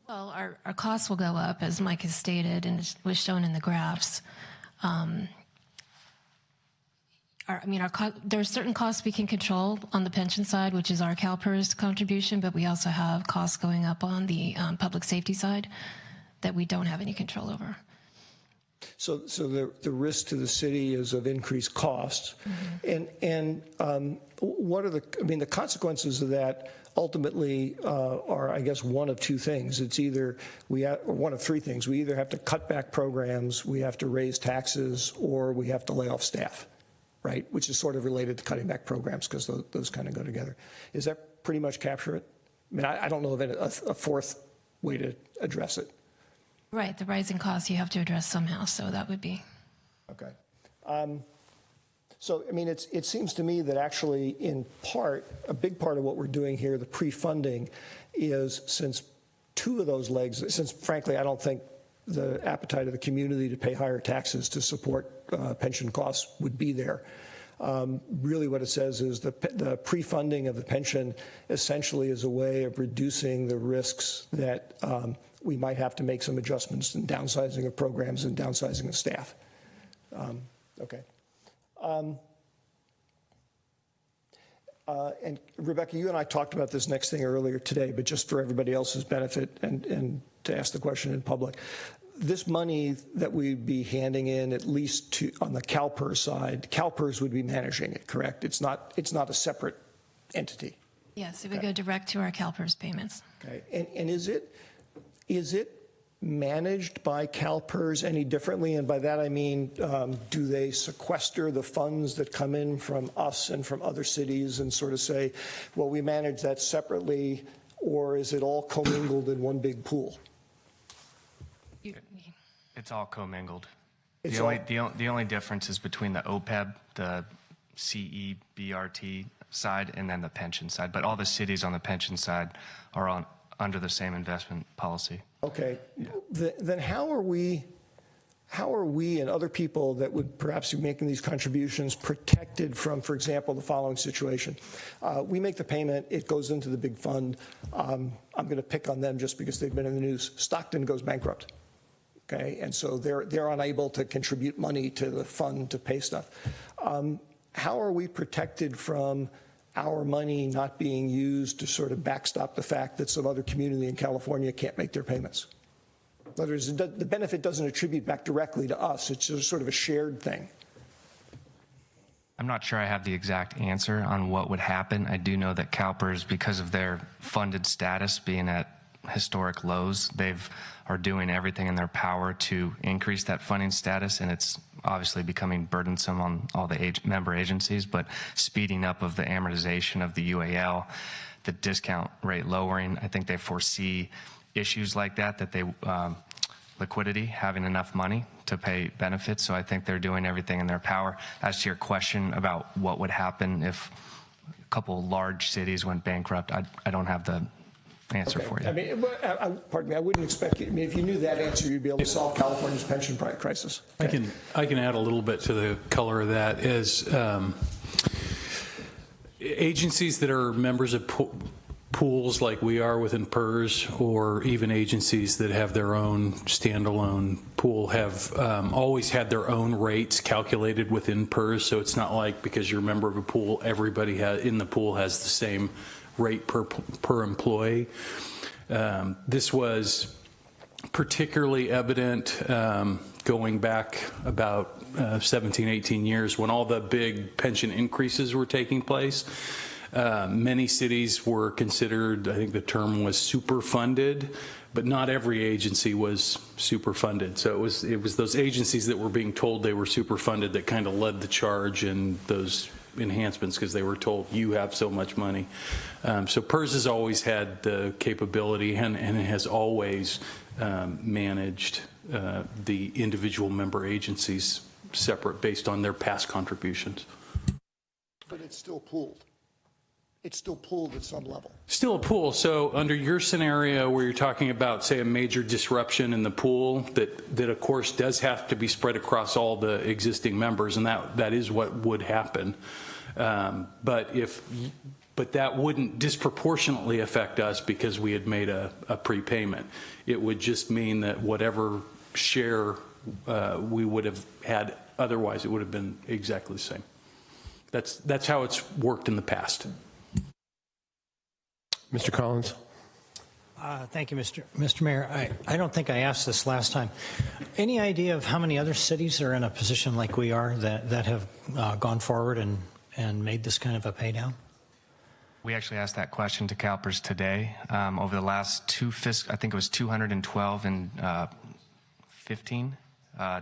Well, our costs will go up, as Mike has stated, and it was shown in the graphs. There are certain costs we can control on the pension side, which is our CalPERS contribution, but we also have costs going up on the public safety side that we don't have any control over. So the risk to the city is of increased costs. And what are the consequences of that ultimately are, I guess, one of two things. It's either or one of three things. We either have to cut back programs, we have to raise taxes, or we have to lay off staff, right? Which is sort of related to cutting back programs because those kind of go together. Does that pretty much capture it? I mean, I don't know of a fourth way to address it. Right, the rising costs you have to address somehow, so that would be. Okay. So, I mean, it seems to me that actually, in part, a big part of what we're doing here, the pre-funding, is since two of those legs, since frankly, I don't think the appetite of the community to pay higher taxes to support pension costs would be there. Really what it says is the pre-funding of the pension essentially is a way of reducing the risks that we might have to make some adjustments in downsizing of programs and downsizing of staff. Okay. And Rebecca, you and I talked about this next thing earlier today, but just for everybody else's benefit and to ask the question in public, this money that we'd be handing in, at least on the CalPERS side, CalPERS would be managing it, correct? It's not a separate entity. Yes, it would go direct to our CalPERS payments. Okay, and is it managed by CalPERS any differently? And by that I mean, do they sequester the funds that come in from us and from other cities and sort of say, well, we manage that separately, or is it all commingled in one big pool? It's all commingled. The only difference is between the OPEB, the CEBRT side, and then the pension side. But all the cities on the pension side are under the same investment policy. Okay. Then how are we and other people that would perhaps be making these contributions protected from, for example, the following situation? We make the payment, it goes into the big fund. I'm going to pick on them just because they've been in the news. Stockton goes bankrupt. Okay, and so they're unable to contribute money to the fund to pay stuff. How are we protected from our money not being used to sort of backstop the fact that some other community in California can't make their payments? In other words, the benefit doesn't attribute back directly to us. It's just sort of a shared thing. I'm not sure I have the exact answer on what would happen. I do know that CalPERS, because of their funded status being at historic lows, are doing everything in their power to increase that funding status, and it's obviously becoming burdensome on all the member agencies, but speeding up of the amortization of the UAL, the discount rate lowering, I think they foresee issues like that they liquidity, having enough money to pay benefits, so I think they're doing everything in their power. As to your question about what would happen if couple large cities went bankrupt. I don't have the answer for you. I mean, pardon me, I wouldn't expect you, I mean, if you knew that answer, you'd be able to solve California's pension crisis. Okay. I can add a little bit to the color of that. As agencies that are members of pools like we are within PERS, or even agencies that have their own standalone pool, have always had their own rates calculated within PERS. So it's not like because you're a member of a pool, everybody in the pool has the same rate per employee. This was particularly evident going back about 17, 18 years when all the big pension increases were taking place. Many cities were considered, I think the term was superfunded, but not every agency was superfunded. So it was those agencies that were being told they were superfunded that kind of led the charge in those enhancements, because they were told you have so much money. So PERS has always had the capability and it has always managed the individual member agencies separate based on their past contributions. But it's still pooled. It's still pooled at some level. Still a pool. So under your scenario where you're talking about, say, a major disruption in the pool, that of course does have to be spread across all the existing members, and that is what would happen. But that wouldn't disproportionately affect us because we had made a prepayment. It would just mean that whatever share we would have had otherwise, it would have been exactly the same. That's how it's worked in the past. Mr. Collins. Thank you, Mr. Mayor. I don't think I asked this last time. Any idea of how many other cities are in a position like we are that have gone forward and made this kind of a pay down? We actually asked that question to CalPERS today. Over the last I think it was 212 in 15,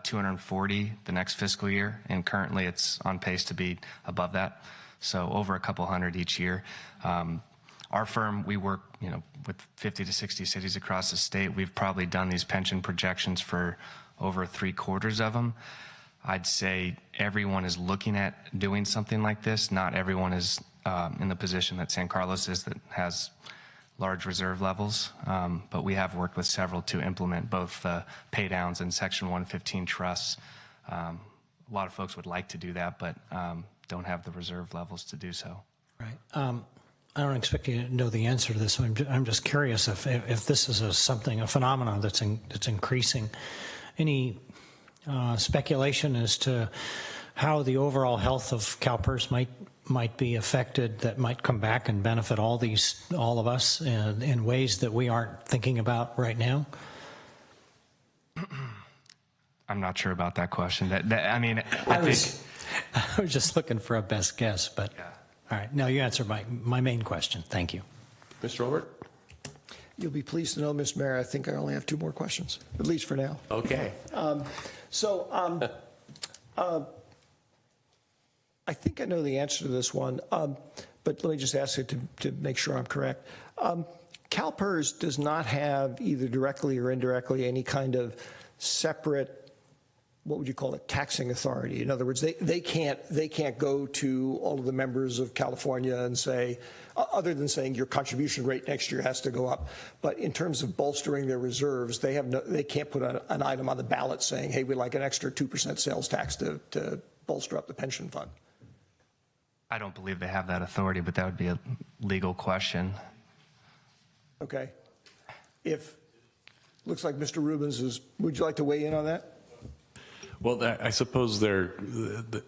240 the next fiscal year, and currently it's on pace to be above that. So over a couple hundred each year. Our firm, we work, with 50 to 60 cities across the state. We've probably done these pension projections for over 3/4 of them. I'd say everyone is looking at doing something like this. Not everyone is in the position that San Carlos is, that has large reserve levels. But we have worked with several to implement both pay downs and Section 115 trusts. A lot of folks would like to do that, but don't have the reserve levels to do so. Right. I don't expect you to know the answer to this. I'm just curious if this is a phenomenon that's increasing. Any speculation as to how the overall health of CalPERS might be affected, that might come back and benefit all of us in ways that we aren't thinking about right now? I'm not sure about that question. I was just looking for a best guess, but. Yeah. All right. Now you answered my main question. Thank you. Mr. Olbert? You'll be pleased to know, Mr. Mayor, I think I only have 2 more questions, at least for now. Okay. I think I know the answer to this one, but let me just ask it to make sure I'm correct. CalPERS does not have, either directly or indirectly, any kind of separate, what would you call it, taxing authority. In other words, they can't go to all of the members of California and say, other than saying your contribution rate next year has to go up. But in terms of bolstering their reserves, they can't put an item on the ballot saying, hey, we'd like an extra 2% sales tax to bolster up the pension fund. I don't believe they have that authority, but that would be a legal question. Okay. Looks like Mr. Rubens would you like to weigh in on that? Well, I suppose the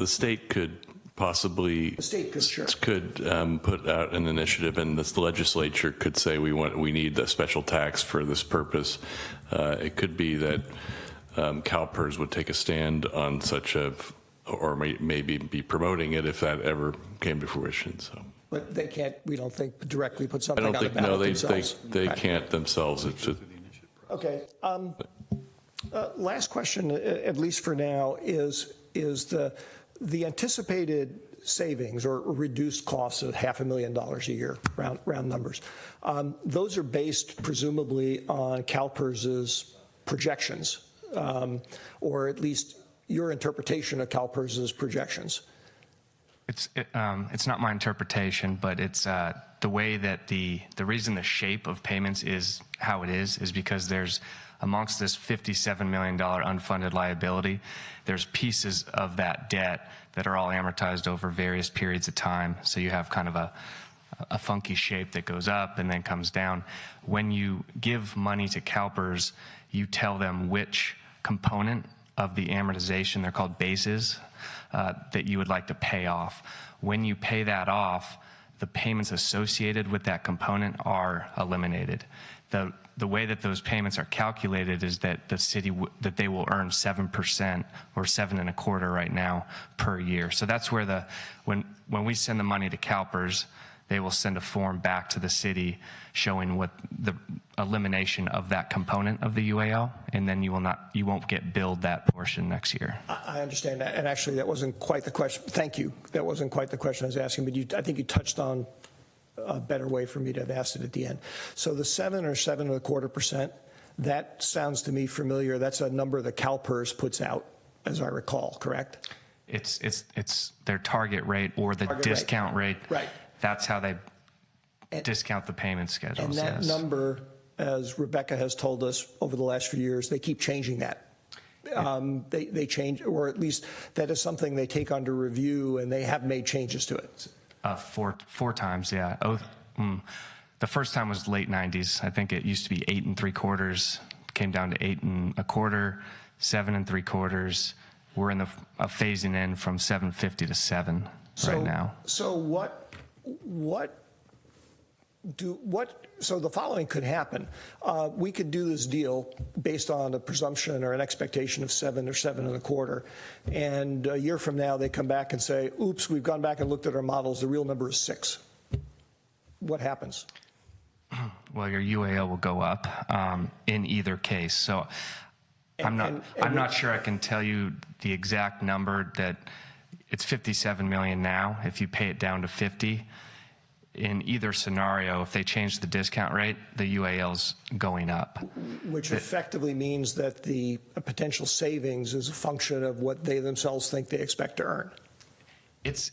state could possibly put out an initiative, and the legislature could say we need a special tax for this purpose. It could be that CalPERS would take a stand on such or maybe be promoting it if that ever came to fruition. So. But they can't. We don't think directly put something on the ballot themselves. They can't themselves. Okay. Last question, at least for now, is the anticipated savings or reduced costs of $500,000 a year, round numbers. Those are based presumably on CalPERS's projections, or at least your interpretation of CalPERS's projections. It's not my interpretation, but it's the way that the reason the shape of payments is how it is because there's amongst this $57 million unfunded liability, there's pieces of that debt that are all amortized over various periods of time. So you have kind of a funky shape that goes up and then comes down. When you give money to CalPERS, you tell them which component of the amortization, they're called bases, that you would like to pay off. When you pay that off, the payments associated with that component are eliminated. The way that those payments are calculated is that the city that they will earn 7% or 7.25% right now per year. So that's where when we send the money to CalPERS, they will send a form back to the city showing what the elimination of that component of the UAL, and then you won't get billed that portion next year. I understand that, and actually that wasn't quite the question. Thank you. That wasn't quite the question I was asking, but I think you touched on a better way for me to have asked it at the end. So the 7 or 7.25%, that sounds to me familiar. That's a number that CalPERS puts out, as I recall, correct? It's their target rate or the discount rate. Right. That's how they discount the payment schedules. And that number, as Rebecca has told us over the last few years, they keep changing that. They change, or at least that is something they take under review, and they have made changes to it. Four times, yeah. The first time was late 90s. I think it used to be 8.75, came down to 8.25, 7.75. We're in the phasing in from 7.50 to 7 right now. So so the following could happen. We could do this deal based on a presumption or an expectation of 7 or 7.25, and a year from now they come back and say, oops, we've gone back and looked at our models, the real number is 6. What happens? Well, your UAL will go up in either case. So I'm not sure I can tell you the exact number. That it's 57 million now. If you pay it down to 50, in either scenario, if they change the discount rate, the UAL's going up. Which effectively means that the potential savings is a function of what they themselves think they expect to earn. It's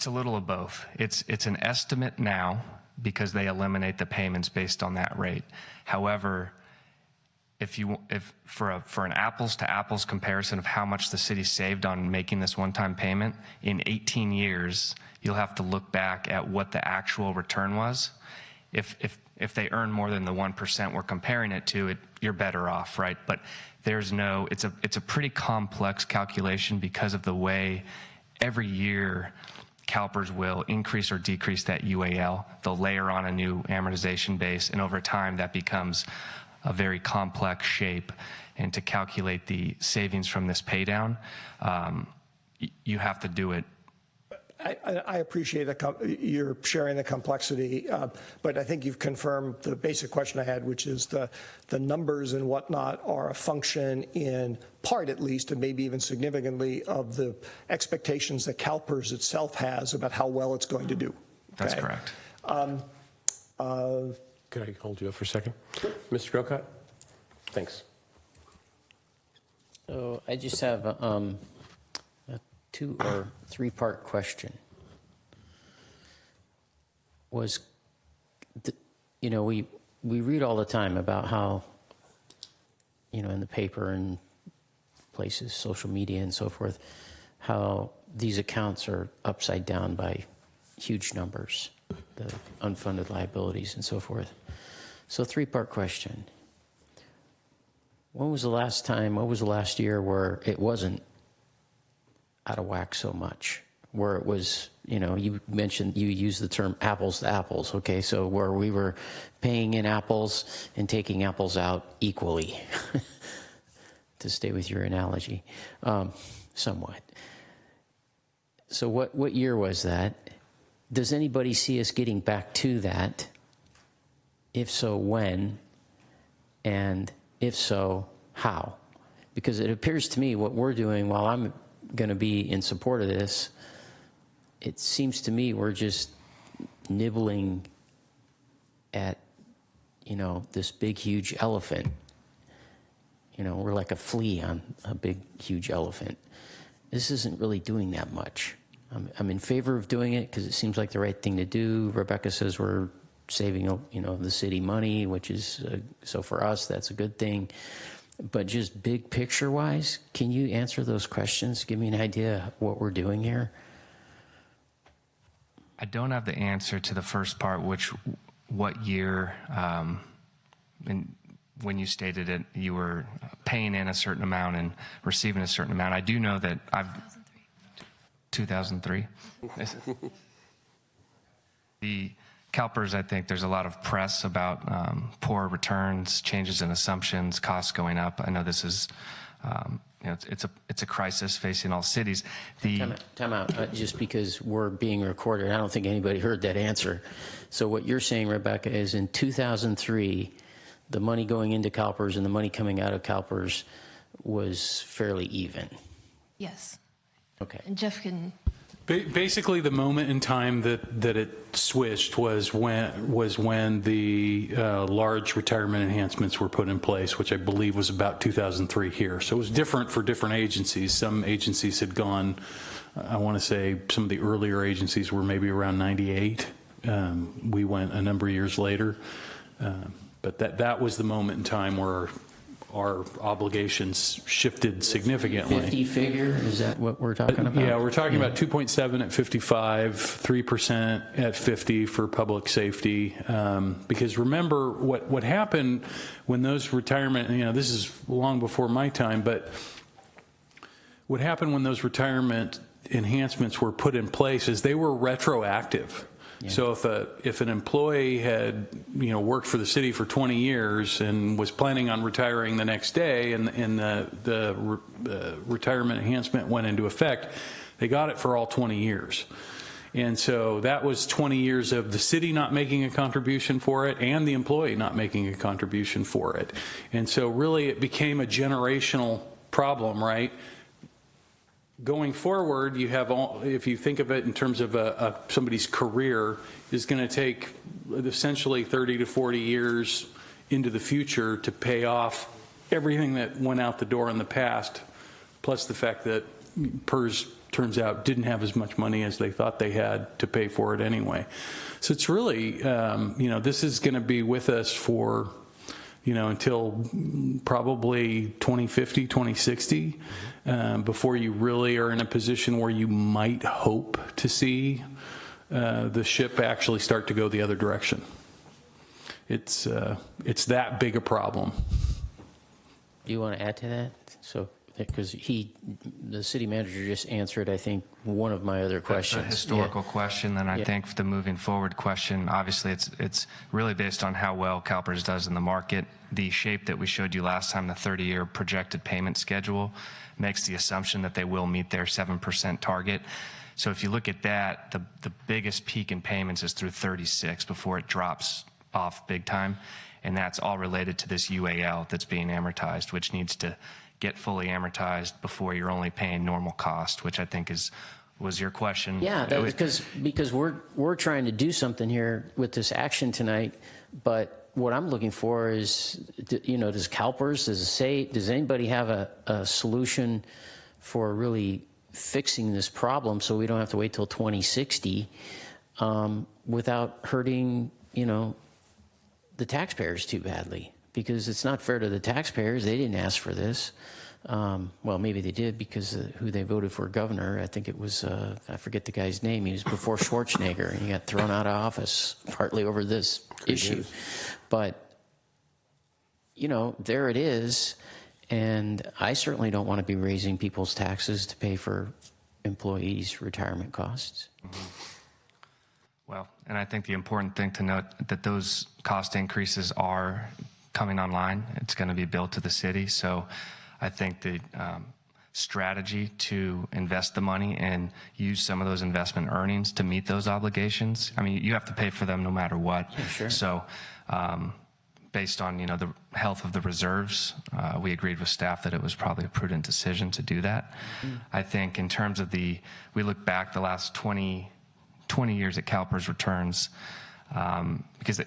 a little of both. It's an estimate now because they eliminate the payments based on that rate. However, if for an apples to apples comparison of how much the city saved on making this one-time payment, in 18 years, you'll have to look back at what the actual return was. If they earn more than the 1% we're comparing it to, you're better off, right? But it's a pretty complex calculation because of the way every year CalPERS will increase or decrease that UAL. They'll layer on a new amortization base, and over time that becomes a very complex shape. And to calculate the savings from this pay down, you have to do it. I appreciate you're sharing the complexity, but I think you've confirmed the basic question I had, which is the numbers and whatnot are a function, in part at least, and maybe even significantly, of the expectations that CalPERS itself has about how well it's going to do. That's correct. Could I hold you up for a second? Mr. Grocott? Thanks. So I just have a 2 or 3 part question. We read all the time about how, in the paper and places, social media and so forth, how these accounts are upside down by huge numbers, the unfunded liabilities and so forth. So 3-part question. What was the last year where it wasn't out of whack so much, where it was, you mentioned, you used the term apples to apples, okay, so where we were paying in apples and taking apples out equally, to stay with your analogy, somewhat. So what year was that? Does anybody see us getting back to that? If so, when? And if so, how? Because it appears to me what we're doing, while I'm going to be in support of this, it seems to me we're just nibbling at, this big, huge elephant. We're like a flea on a big, huge elephant. This isn't really doing that much. I'm in favor of doing it because it seems like the right thing to do. Rebecca says we're saving, the city money, which is, so for us, that's a good thing. But just big picture wise, can you answer those questions? Give me an idea of what we're doing here. I don't have the answer to the first part, what year, and when you stated it, you were paying in a certain amount and receiving a certain amount. I do know that 2003. The CalPERS, I think there's a lot of press about poor returns, changes in assumptions, costs going up. I know this is, it's a crisis facing all cities. Time out. Just because we're being recorded, I don't think anybody heard that answer. So what you're saying, Rebecca, is in 2003, the money going into CalPERS and the money coming out of CalPERS was fairly even. Yes. Okay. And Jeff can. Basically, the moment in time that it switched was when the large retirement enhancements were put in place, which I believe was about 2003 here. So it was different for different agencies. Some agencies had gone, I want to say some of the earlier agencies were maybe around 98. We went a number of years later. But that was the moment in time where our obligations shifted significantly. 50 figure, is that what we're talking about? Yeah, we're talking about 2.7 at 55, 3% at 50 for public safety. Because remember what happened when those retirement, this is long before my time, but what happened when those retirement enhancements were put in place is they were retroactive. Yeah. So if an employee had worked for the city for 20 years and was planning on retiring the next day, and the retirement enhancement went into effect, they got it for all 20 years. And so that was 20 years of the city not making a contribution for it and the employee not making a contribution for it. And so really it became a generational problem, right? Going forward, you have if you think of it in terms of somebody's career, is going to take essentially 30 to 40 years into the future to pay off everything that went out the door in the past, plus the fact that PERS turns out didn't have as much money as they thought they had to pay for it anyway. So it's really, this is going to be with us for until probably 2050, 2060, before you really are in a position where you might hope to see the ship actually start to go the other direction. It's that big a problem. Do you want to add to that? So, because the city manager just answered, I think, one of my other questions. That's a historical question, then I think the moving forward question, obviously it's really based on how well CalPERS does in the market. The shape that we showed you last time, the 30-year projected payment schedule, makes the assumption that they will meet their 7% target. So if you look at that, the biggest peak in payments is through 36 before it drops off big time. And that's all related to this UAL that's being amortized, which needs to get fully amortized before you're only paying normal cost, which I think was your question. Yeah, because we're trying to do something here with this action tonight, but what I'm looking for is, does CalPERS, does anybody have a solution for really fixing this problem so we don't have to wait till 2060 without hurting, the taxpayers too badly? Because it's not fair to the taxpayers. They didn't ask for this. Well, maybe they did because who they voted for governor, I think it was, I forget the guy's name. He was before Schwarzenegger, and he got thrown out of office partly over this issue. But, there it is. And I certainly don't want to be raising people's taxes to pay for employees' retirement costs. Mm-hmm. Well, and I think the important thing to note that those cost increases are coming online. It's going to be billed to the city. So I think the strategy to invest the money and use some of those investment earnings to meet those obligations, I mean, you have to pay for them no matter what. Yeah, sure. So based on, the health of the reserves, we agreed with staff that it was probably a prudent decision to do that. Mm-hmm. I think in terms of we look back the last 20 years at CalPERS returns, because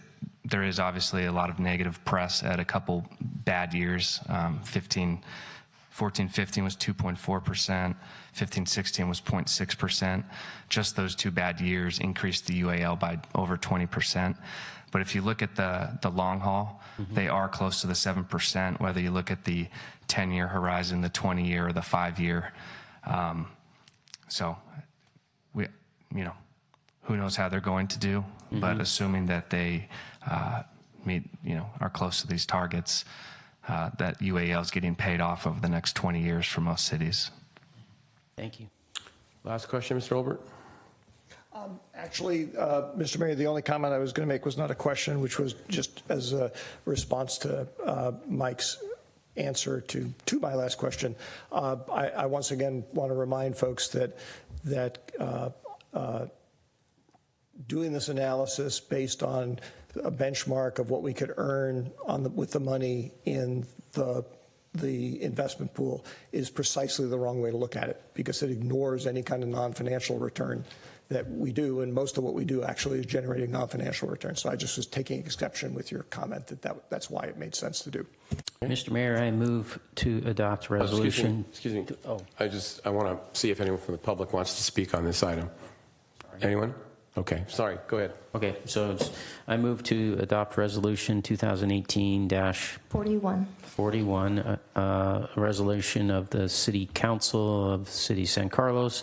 there is obviously a lot of negative press at a couple bad years, 15 14-15 was 2.4%. 15-16 was 0.6%. Just those 2 bad years increased the UAL by over 20%. But if you look at the long haul, they are close to the 7%, whether you look at the 10-year horizon, the 20-year, or the 5-year. So, who knows how they're going to do, but assuming that they meet, are close to these targets, that UAL is getting paid off over the next 20 years for most cities. Thank you. Last question, Mr. Olbert. Actually, Mr. Mayor, the only comment I was going to make was not a question, which was just as a response to Mike's answer to my last question. I once again want to remind folks that doing this analysis based on a benchmark of what we could earn with the money in the investment pool is precisely the wrong way to look at it, because it ignores any kind of non-financial return that we do, and most of what we do actually is generating non-financial returns. So I just was taking exception with your comment that's why it made sense to do. Mr. Mayor, I move to adopt resolution. Excuse me. I want to see if anyone from the public wants to speak on this item. Anyone? Okay, sorry, go ahead. Okay, so I move to adopt resolution 2018-41, a resolution of the City Council of the City of San Carlos,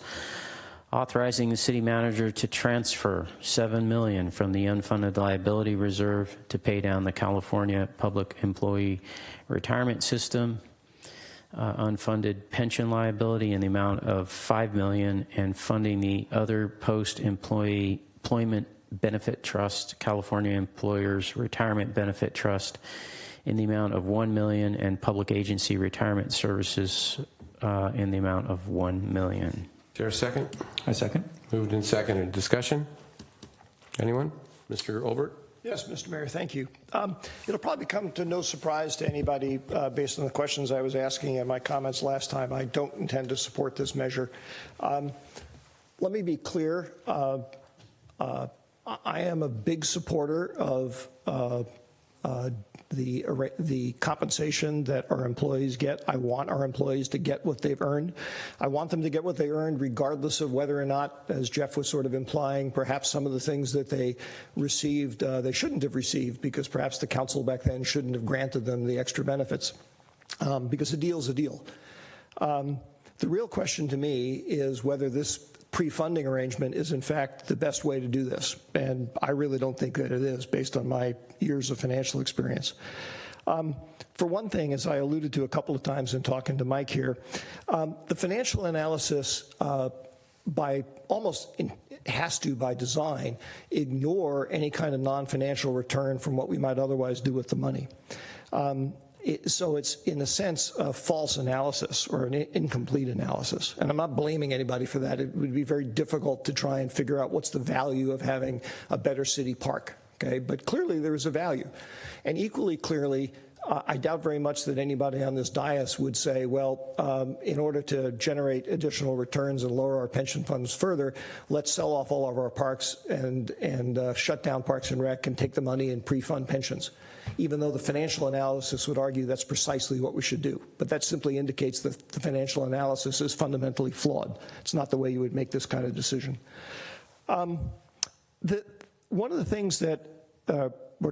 authorizing the city manager to transfer $7 million from the unfunded liability reserve to pay down the California Public Employee Retirement System unfunded pension liability in the amount of $5 million, and funding the other post-employment benefit trust, California Employers Retirement Benefit Trust, in the amount of $1 million, and public agency retirement services in the amount of $1 million. Is there a second? I second. Moved and seconded. Discussion? Anyone? Mr. Olbert? Yes, Mr. Mayor, thank you. It'll probably come to no surprise to anybody based on the questions I was asking and my comments last time. I don't intend to support this measure. Let me be clear. I am a big supporter of the compensation that our employees get. I want our employees to get what they've earned. I want them to get what they earned regardless of whether or not, as Jeff was sort of implying, perhaps some of the things that they received they shouldn't have received, because perhaps the council back then shouldn't have granted them the extra benefits, because a deal's a deal. The real question to me is whether this pre-funding arrangement is in fact the best way to do this, and I really don't think that it is based on my years of financial experience. For one thing, as I alluded to a couple of times in talking to Mike here, the financial analysis by design ignore any kind of non-financial return from what we might otherwise do with the money. So it's, in a sense, a false analysis or an incomplete analysis. And I'm not blaming anybody for that. It would be very difficult to try and figure out what's the value of having a better city park. Okay? But clearly there is a value. And equally clearly, I doubt very much that anybody on this dais would say, well, in order to generate additional returns and lower our pension funds further, let's sell off all of our parks and shut down Parks and Rec and take the money and pre-fund pensions, even though the financial analysis would argue that's precisely what we should do. But that simply indicates that the financial analysis is fundamentally flawed. It's not the way you would make this kind of decision. One of the things that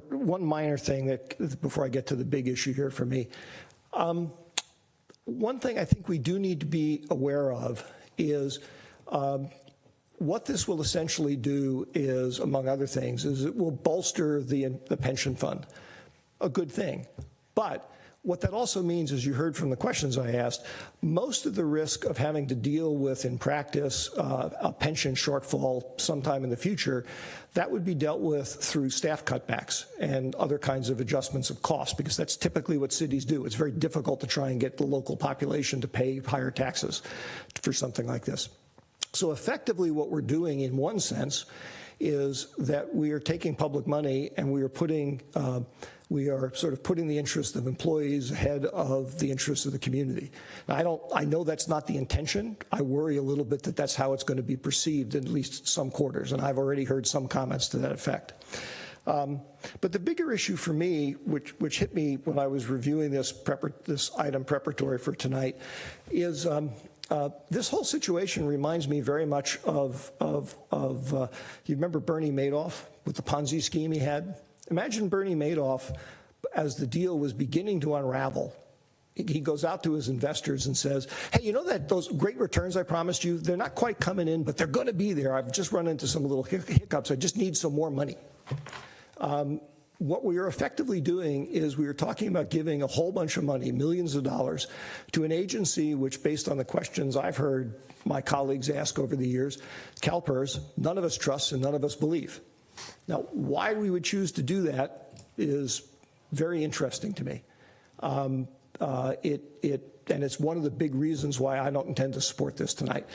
one minor thing that, before I get to the big issue here for me, one thing I think we do need to be aware of is what this will essentially do is, among other things, is it will bolster the pension fund. A good thing. But what that also means, as you heard from the questions I asked, most of the risk of having to deal with, in practice, a pension shortfall sometime in the future, that would be dealt with through staff cutbacks and other kinds of adjustments of cost, because that's typically what cities do. It's very difficult to try and get the local population to pay higher taxes for something like this. So effectively what we're doing, in one sense, is that we are taking public money and we are sort of putting the interests of employees ahead of the interests of the community. Now, I know that's not the intention. I worry a little bit that that's how it's going to be perceived in at least some quarters, and I've already heard some comments to that effect. But the bigger issue for me, which hit me when I was reviewing this item preparatory for tonight, is this whole situation reminds me very much of you remember Bernie Madoff with the Ponzi scheme he had? Imagine Bernie Madoff, as the deal was beginning to unravel, he goes out to his investors and says, hey, you know that those great returns I promised you, they're not quite coming in, but they're going to be there. I've just run into some little hiccups. I just need some more money. What we are effectively doing is we are talking about giving a whole bunch of money, millions of dollars, to an agency which, based on the questions I've heard my colleagues ask over the years, CalPERS, none of us trust and none of us believe. Now, why we would choose to do that is very interesting to me. And it's one of the big reasons why I don't intend to support this tonight.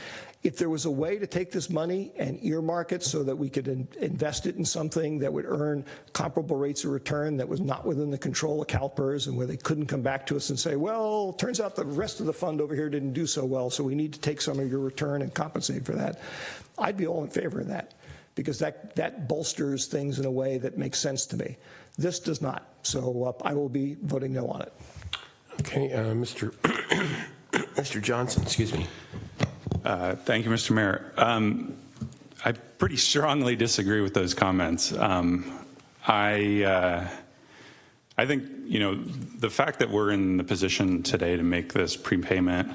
If there was a way to take this money and earmark it so that we could invest it in something that would earn comparable rates of return that was not within the control of CalPERS and where they couldn't come back to us and say, well, turns out the rest of the fund over here didn't do so well, so we need to take some of your return and compensate for that, I'd be all in favor of that, because that bolsters things in a way that makes sense to me. This does not, so I will be voting no on it. Okay, Mr. Johnson, excuse me. Thank you, Mr. Mayor. I pretty strongly disagree with those comments. I think, the fact that we're in the position today to make this prepayment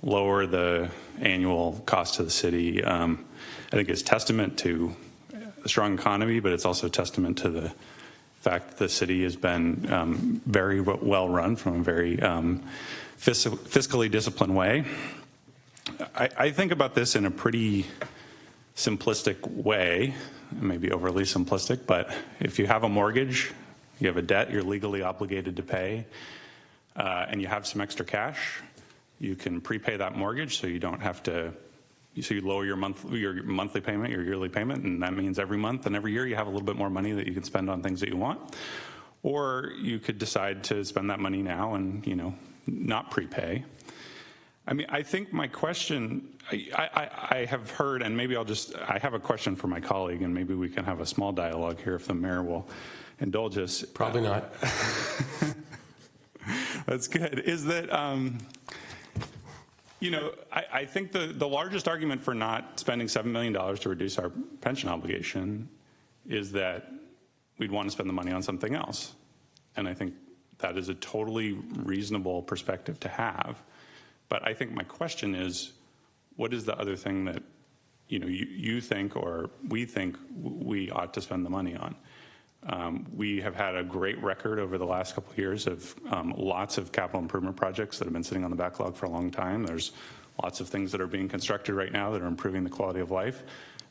lower the annual cost to the city, I think is testament to a strong economy, but it's also testament to the fact that the city has been very well run from a very fiscally disciplined way. I think about this in a pretty simplistic way, maybe overly simplistic, but if you have a mortgage, you have a debt you're legally obligated to pay, and you have some extra cash, you can prepay that mortgage so you don't have to, so you lower your monthly payment, your yearly payment, and that means every month and every year you have a little bit more money that you can spend on things that you want. Or you could decide to spend that money now and, not prepay. I mean, I think my question, I have heard, and maybe I have a question for my colleague, and maybe we can have a small dialogue here if the mayor will indulge us. Probably not. That's good. Is that, I think the largest argument for not spending $7 million to reduce our pension obligation is that we'd want to spend the money on something else. And I think that is a totally reasonable perspective to have. But I think my question is, what is the other thing that, you think or we think we ought to spend the money on? We have had a great record over the last couple of years of lots of capital improvement projects that have been sitting on the backlog for a long time. There's lots of things that are being constructed right now that are improving the quality of life.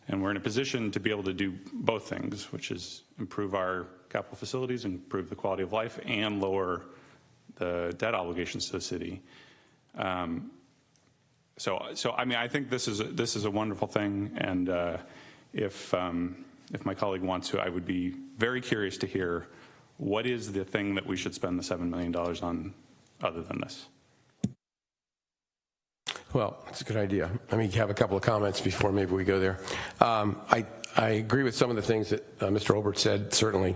And we're in a position to be able to do both things, which is improve our capital facilities, improve the quality of life, and lower the debt obligations to the city. So I mean, I think this is a wonderful thing, and if my colleague wants to, I would be very curious to hear what is the thing that we should spend the $7 million on other than this. Well, it's a good idea. Let me have a couple of comments before maybe we go there. I agree with some of the things that Mr. Olbert said, certainly.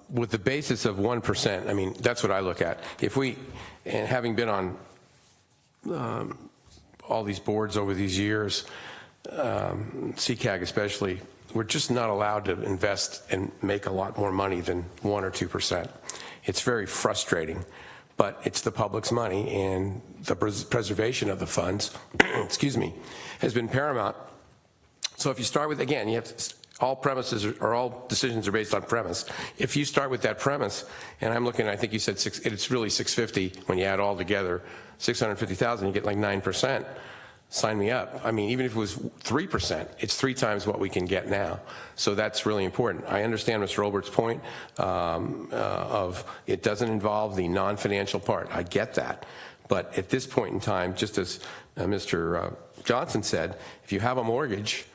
With the basis of 1%, I mean, that's what I look at. If we, and having been on all these boards over these years, CCAG especially, we're just not allowed to invest and make a lot more money than 1 or 2%. It's very frustrating, but it's the public's money, and the preservation of the funds, excuse me, has been paramount. So if you start with, again, you have to, all premises or all decisions are based on premise. If you start with that premise, and I'm looking, I think you said it's really 650 when you add all together, 650,000, you get like 9%. Sign me up. I mean, even if it was 3%, it's 3 times what we can get now. So that's really important. I understand Mr. Olbert's point of it doesn't involve the non-financial part. I get that. But at this point in time, just as Mr. Johnson said, if you have a mortgage,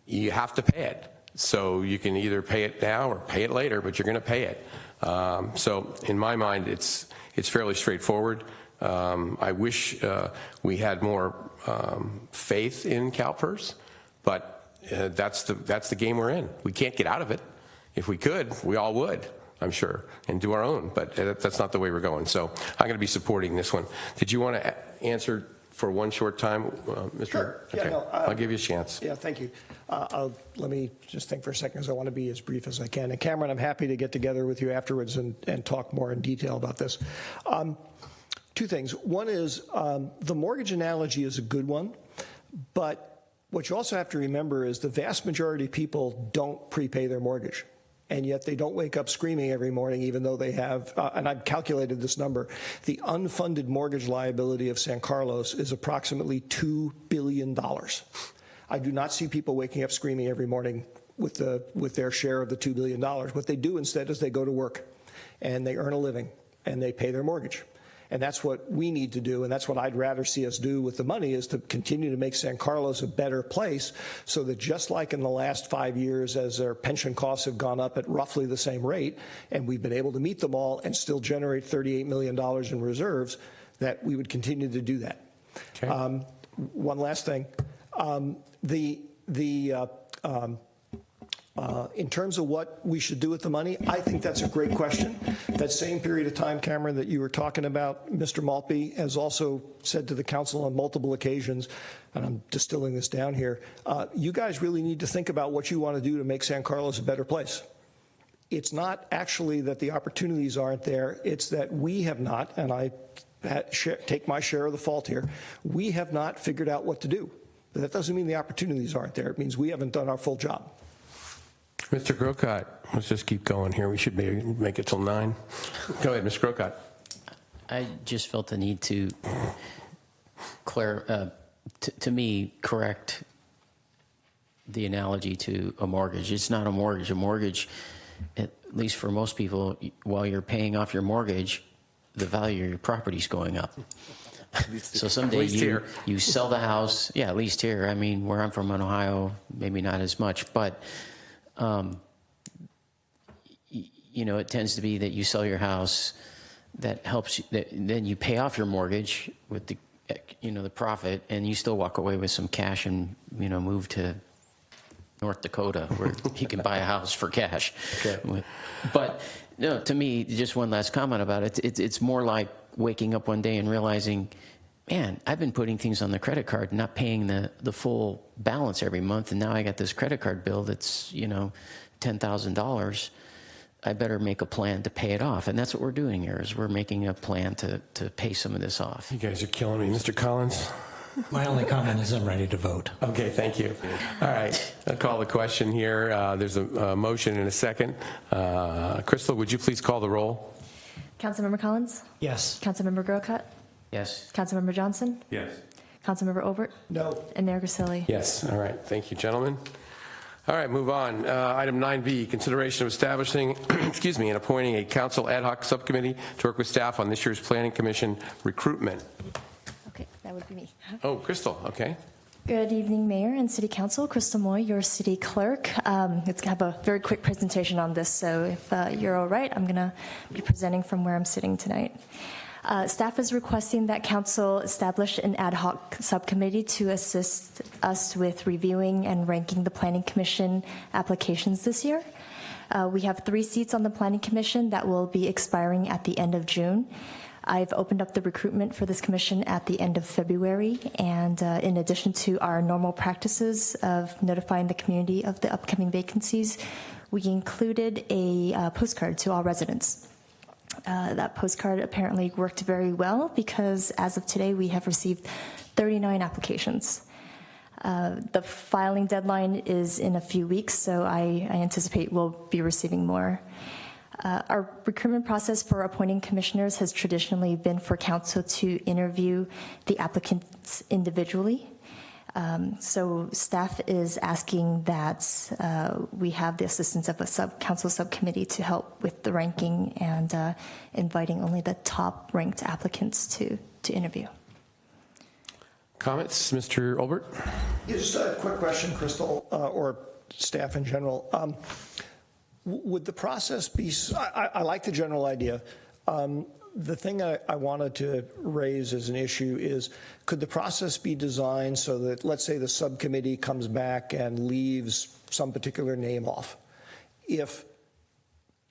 you have to pay it. So you can either pay it now or pay it later, but you're going to pay it. So in my mind, it's fairly straightforward. I wish we had more faith in CalPERS, but that's the game we're in. We can't get out of it. If we could, we all would, I'm sure, and do our own, but that's not the way we're going. So I'm going to be supporting this one. Did you want to answer for one short time, Mr.? Sure. Yeah, okay. no, I'll give you a chance. Yeah, thank you. Let me just think for a second, because I want to be as brief as I can. And Cameron, I'm happy to get together with you afterwards and talk more in detail about this. Two things. One is the mortgage analogy is a good one, but what you also have to remember is the vast majority of people don't prepay their mortgage. And yet they don't wake up screaming every morning, even though they have, and I've calculated this number, the unfunded mortgage liability of San Carlos is approximately $2 billion. I do not see people waking up screaming every morning with their share of the $2 billion. What they do instead is they go to work and they earn a living and they pay their mortgage. And that's what we need to do, and that's what I'd rather see us do with the money, is to continue to make San Carlos a better place so that just like in the last 5 years, as their pension costs have gone up at roughly the same rate, and we've been able to meet them all and still generate $38 million in reserves, that we would continue to do that. Okay. One last thing. In terms of what we should do with the money, I think that's a great question. That same period of time, Cameron, that you were talking about, Mr. Maltby has also said to the council on multiple occasions, and I'm distilling this down here, you guys really need to think about what you want to do to make San Carlos a better place. It's not actually that the opportunities aren't there, it's that we have not, and I take my share of the fault here, we have not figured out what to do. But that doesn't mean the opportunities aren't there. It means we haven't done our full job. Mr. Grocott, let's just keep going here. We should maybe make it till 9. Go ahead, Mr. Grocott. I just felt the need to to me, correct the analogy to a mortgage. It's not a mortgage. A mortgage, at least for most people, while you're paying off your mortgage, the value of your property is going up. So someday you sell the house. Yeah, at least here. I mean, where I'm from in Ohio, maybe not as much, but you know, it tends to be that you sell your house, that helps you, then you pay off your mortgage with the, you know, the profit, and you still walk away with some cash and, you know, move to North Dakota where you can buy a house for cash. Okay. But no, to me, just one last comment about it. It's more like waking up one day and realizing, man, I've been putting things on the credit card, not paying the full balance every month, and now I got this credit card bill that's, you know, $10,000. I better make a plan to pay it off. And that's what we're doing here, is we're making a plan to pay some of this off. You guys are killing me. Mr. Collins? My only comment is I'm ready to vote. Okay, thank you. All right, I'll call the question here. There's a motion and a second. Crystal, would you please call the roll? Councilmember Collins? Yes. Councilmember Grocott? Yes. Councilmember Johnson? Yes. Councilmember Obert? No. And Mayor Grisilli? Yes, all right. Thank you, gentlemen. All right, move on. Item 9B, consideration of establishing, excuse me, and appointing a council ad hoc subcommittee to work with staff on this year's Planning Commission recruitment. Okay, that would be me. Oh, Crystal, okay. Good evening, Mayor and City Council. Crystal Moy, your city clerk. Let's have a very quick presentation on this, so if you're all right, I'm going to be presenting from where I'm sitting tonight. Staff is requesting that Council establish an ad hoc subcommittee to assist us with reviewing and ranking the Planning Commission applications this year. We have 3 seats on the Planning Commission that will be expiring at the end of June. I've opened up the recruitment for this commission at the end of February, and in addition to our normal practices of notifying the community of the upcoming vacancies, we included a postcard to all residents. That postcard apparently worked very well because as of today we have received 39 applications. The filing deadline is in a few weeks, so I anticipate we'll be receiving more. Our recruitment process for appointing commissioners has traditionally been for council to interview the applicants individually. So staff is asking that we have the assistance of a council subcommittee to help with the ranking and inviting only the top ranked applicants to interview. Comments, Mr. Olbert? Yeah, just a quick question, Crystal, or staff in general. Would the process be, I like the general idea, the thing I wanted to raise as an issue is, could the process be designed so that, let's say the subcommittee comes back and leaves some particular name off? If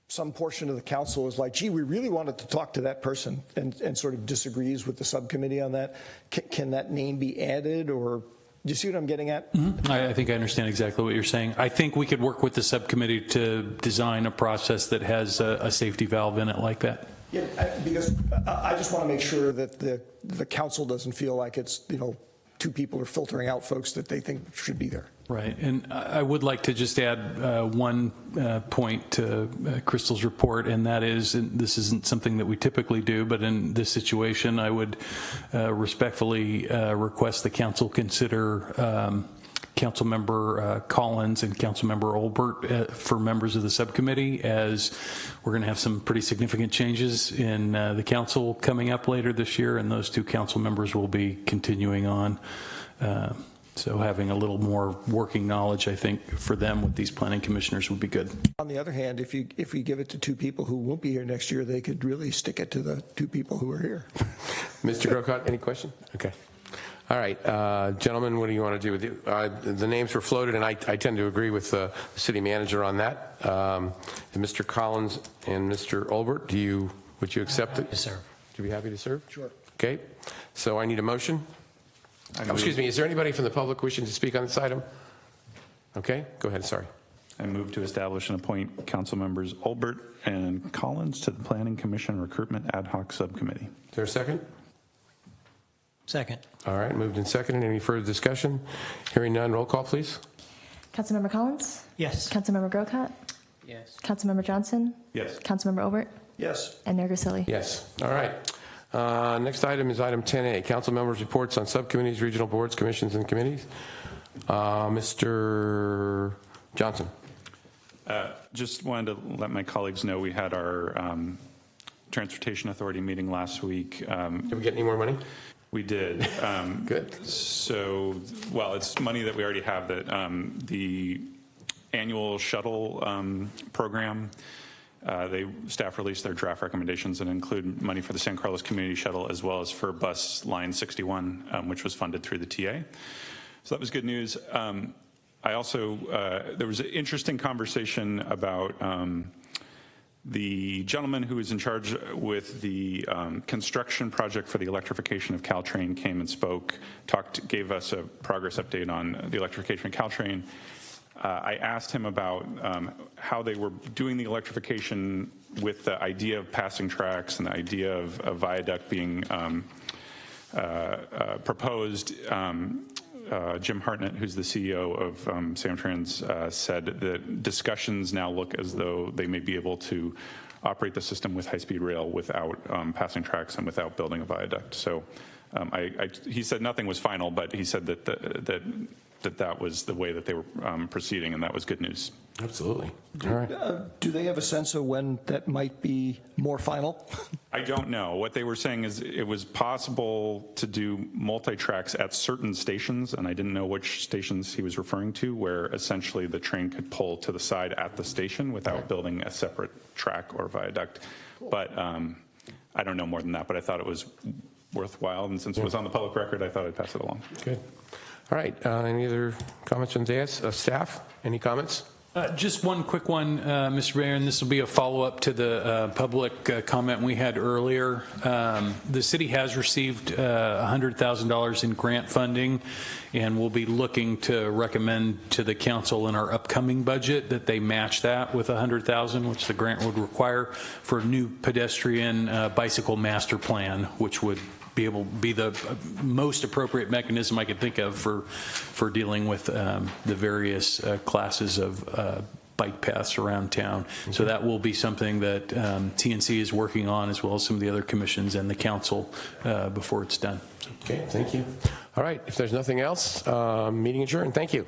some portion of the council is like, gee, we really wanted to talk to that person, and sort of disagrees with the subcommittee on that, can that name be added, or do you see what I'm getting at? Mm-hmm. I think I understand exactly what you're saying. I think we could work with the subcommittee to design a process that has a safety valve in it like that. Yeah, because I just want to make sure that the council doesn't feel like it's, two people are filtering out folks that they think should be there. Right, and I would like to just add one point to Crystal's report, and that is, and this isn't something that we typically do, but in this situation, I would respectfully request the council consider Councilmember Collins and Councilmember Olbert for members of the subcommittee, as we're going to have some pretty significant changes in the council coming up later this year, and those two council members will be continuing on. So having a little more working knowledge, I think, for them with these planning commissioners would be good. On the other hand, if we give it to two people who won't be here next year, they could really stick it to the two people who are here. Mr. Grocott, any question? Okay. All right, gentlemen, what do you want to do with you? The names were floated, and I tend to agree with the city manager on that. Mr. Collins and Mr. Olbert, would you accept it? Yes, sir. Would you be happy to serve? Sure. Okay, so I need a motion. Excuse me, is there anybody from the public wishing to speak on this item? Okay, go ahead, sorry. I move to establish and appoint council members Olbert and Collins to the Planning Commission Recruitment Ad Hoc Subcommittee. Is there a second? Second. All right, moved and seconded. Any further discussion? Hearing none, roll call, please. Councilmember Collins? Yes. Councilmember Grocott? Yes. Councilmember Johnson? Yes. Councilmember Obert? Yes. And Mayor Grisilli? Yes. All right. Next item is item 10A, council members' reports on subcommittees, regional boards, commissions, and committees. Mr. Johnson. Just wanted to let my colleagues know we had our Transportation Authority meeting last week. Did we get any more money? We did. Good. So, well, it's money that we already have. That the annual shuttle program, staff released their draft recommendations and include money for the San Carlos Community Shuttle as well as for bus line 61, which was funded through the TA. So that was good news. I also, there was an interesting conversation about the gentleman who is in charge with the construction project for the electrification of Caltrain came and spoke, gave us a progress update on the electrification of Caltrain. I asked him about how they were doing the electrification with the idea of passing tracks and the idea of a viaduct being proposed. Jim Hartnett, who's the CEO of Samtrans, said that discussions now look as though they may be able to operate the system with high-speed rail without passing tracks and without building a viaduct. So he said nothing was final, but he said that was the way that they were proceeding, and that was good news. Absolutely. All right. Do they have a sense of when that might be more final? I don't know. What they were saying is it was possible to do multi-tracks at certain stations, and I didn't know which stations he was referring to, where essentially the train could pull to the side at the station without building a separate track or viaduct. Cool. But I don't know more than that, but I thought it was worthwhile, and since it was on the public record, I thought I'd pass it along. Good. All right. Any other comments from dais? Staff, any comments? Just one quick one, Mr. Mayor, and this will be a follow-up to the public comment we had earlier. The city has received $100,000 in grant funding, and we'll be looking to recommend to the council in our upcoming budget that they match that with $100,000, which the grant would require, for a new pedestrian bicycle master plan, which would be the most appropriate mechanism I could think of for dealing with the various classes of bike paths around town. Okay. So that will be something that TNC is working on, as well as some of the other commissions and the council before it's done. Okay, thank you. All right, if there's nothing else, meeting adjourned. Thank you.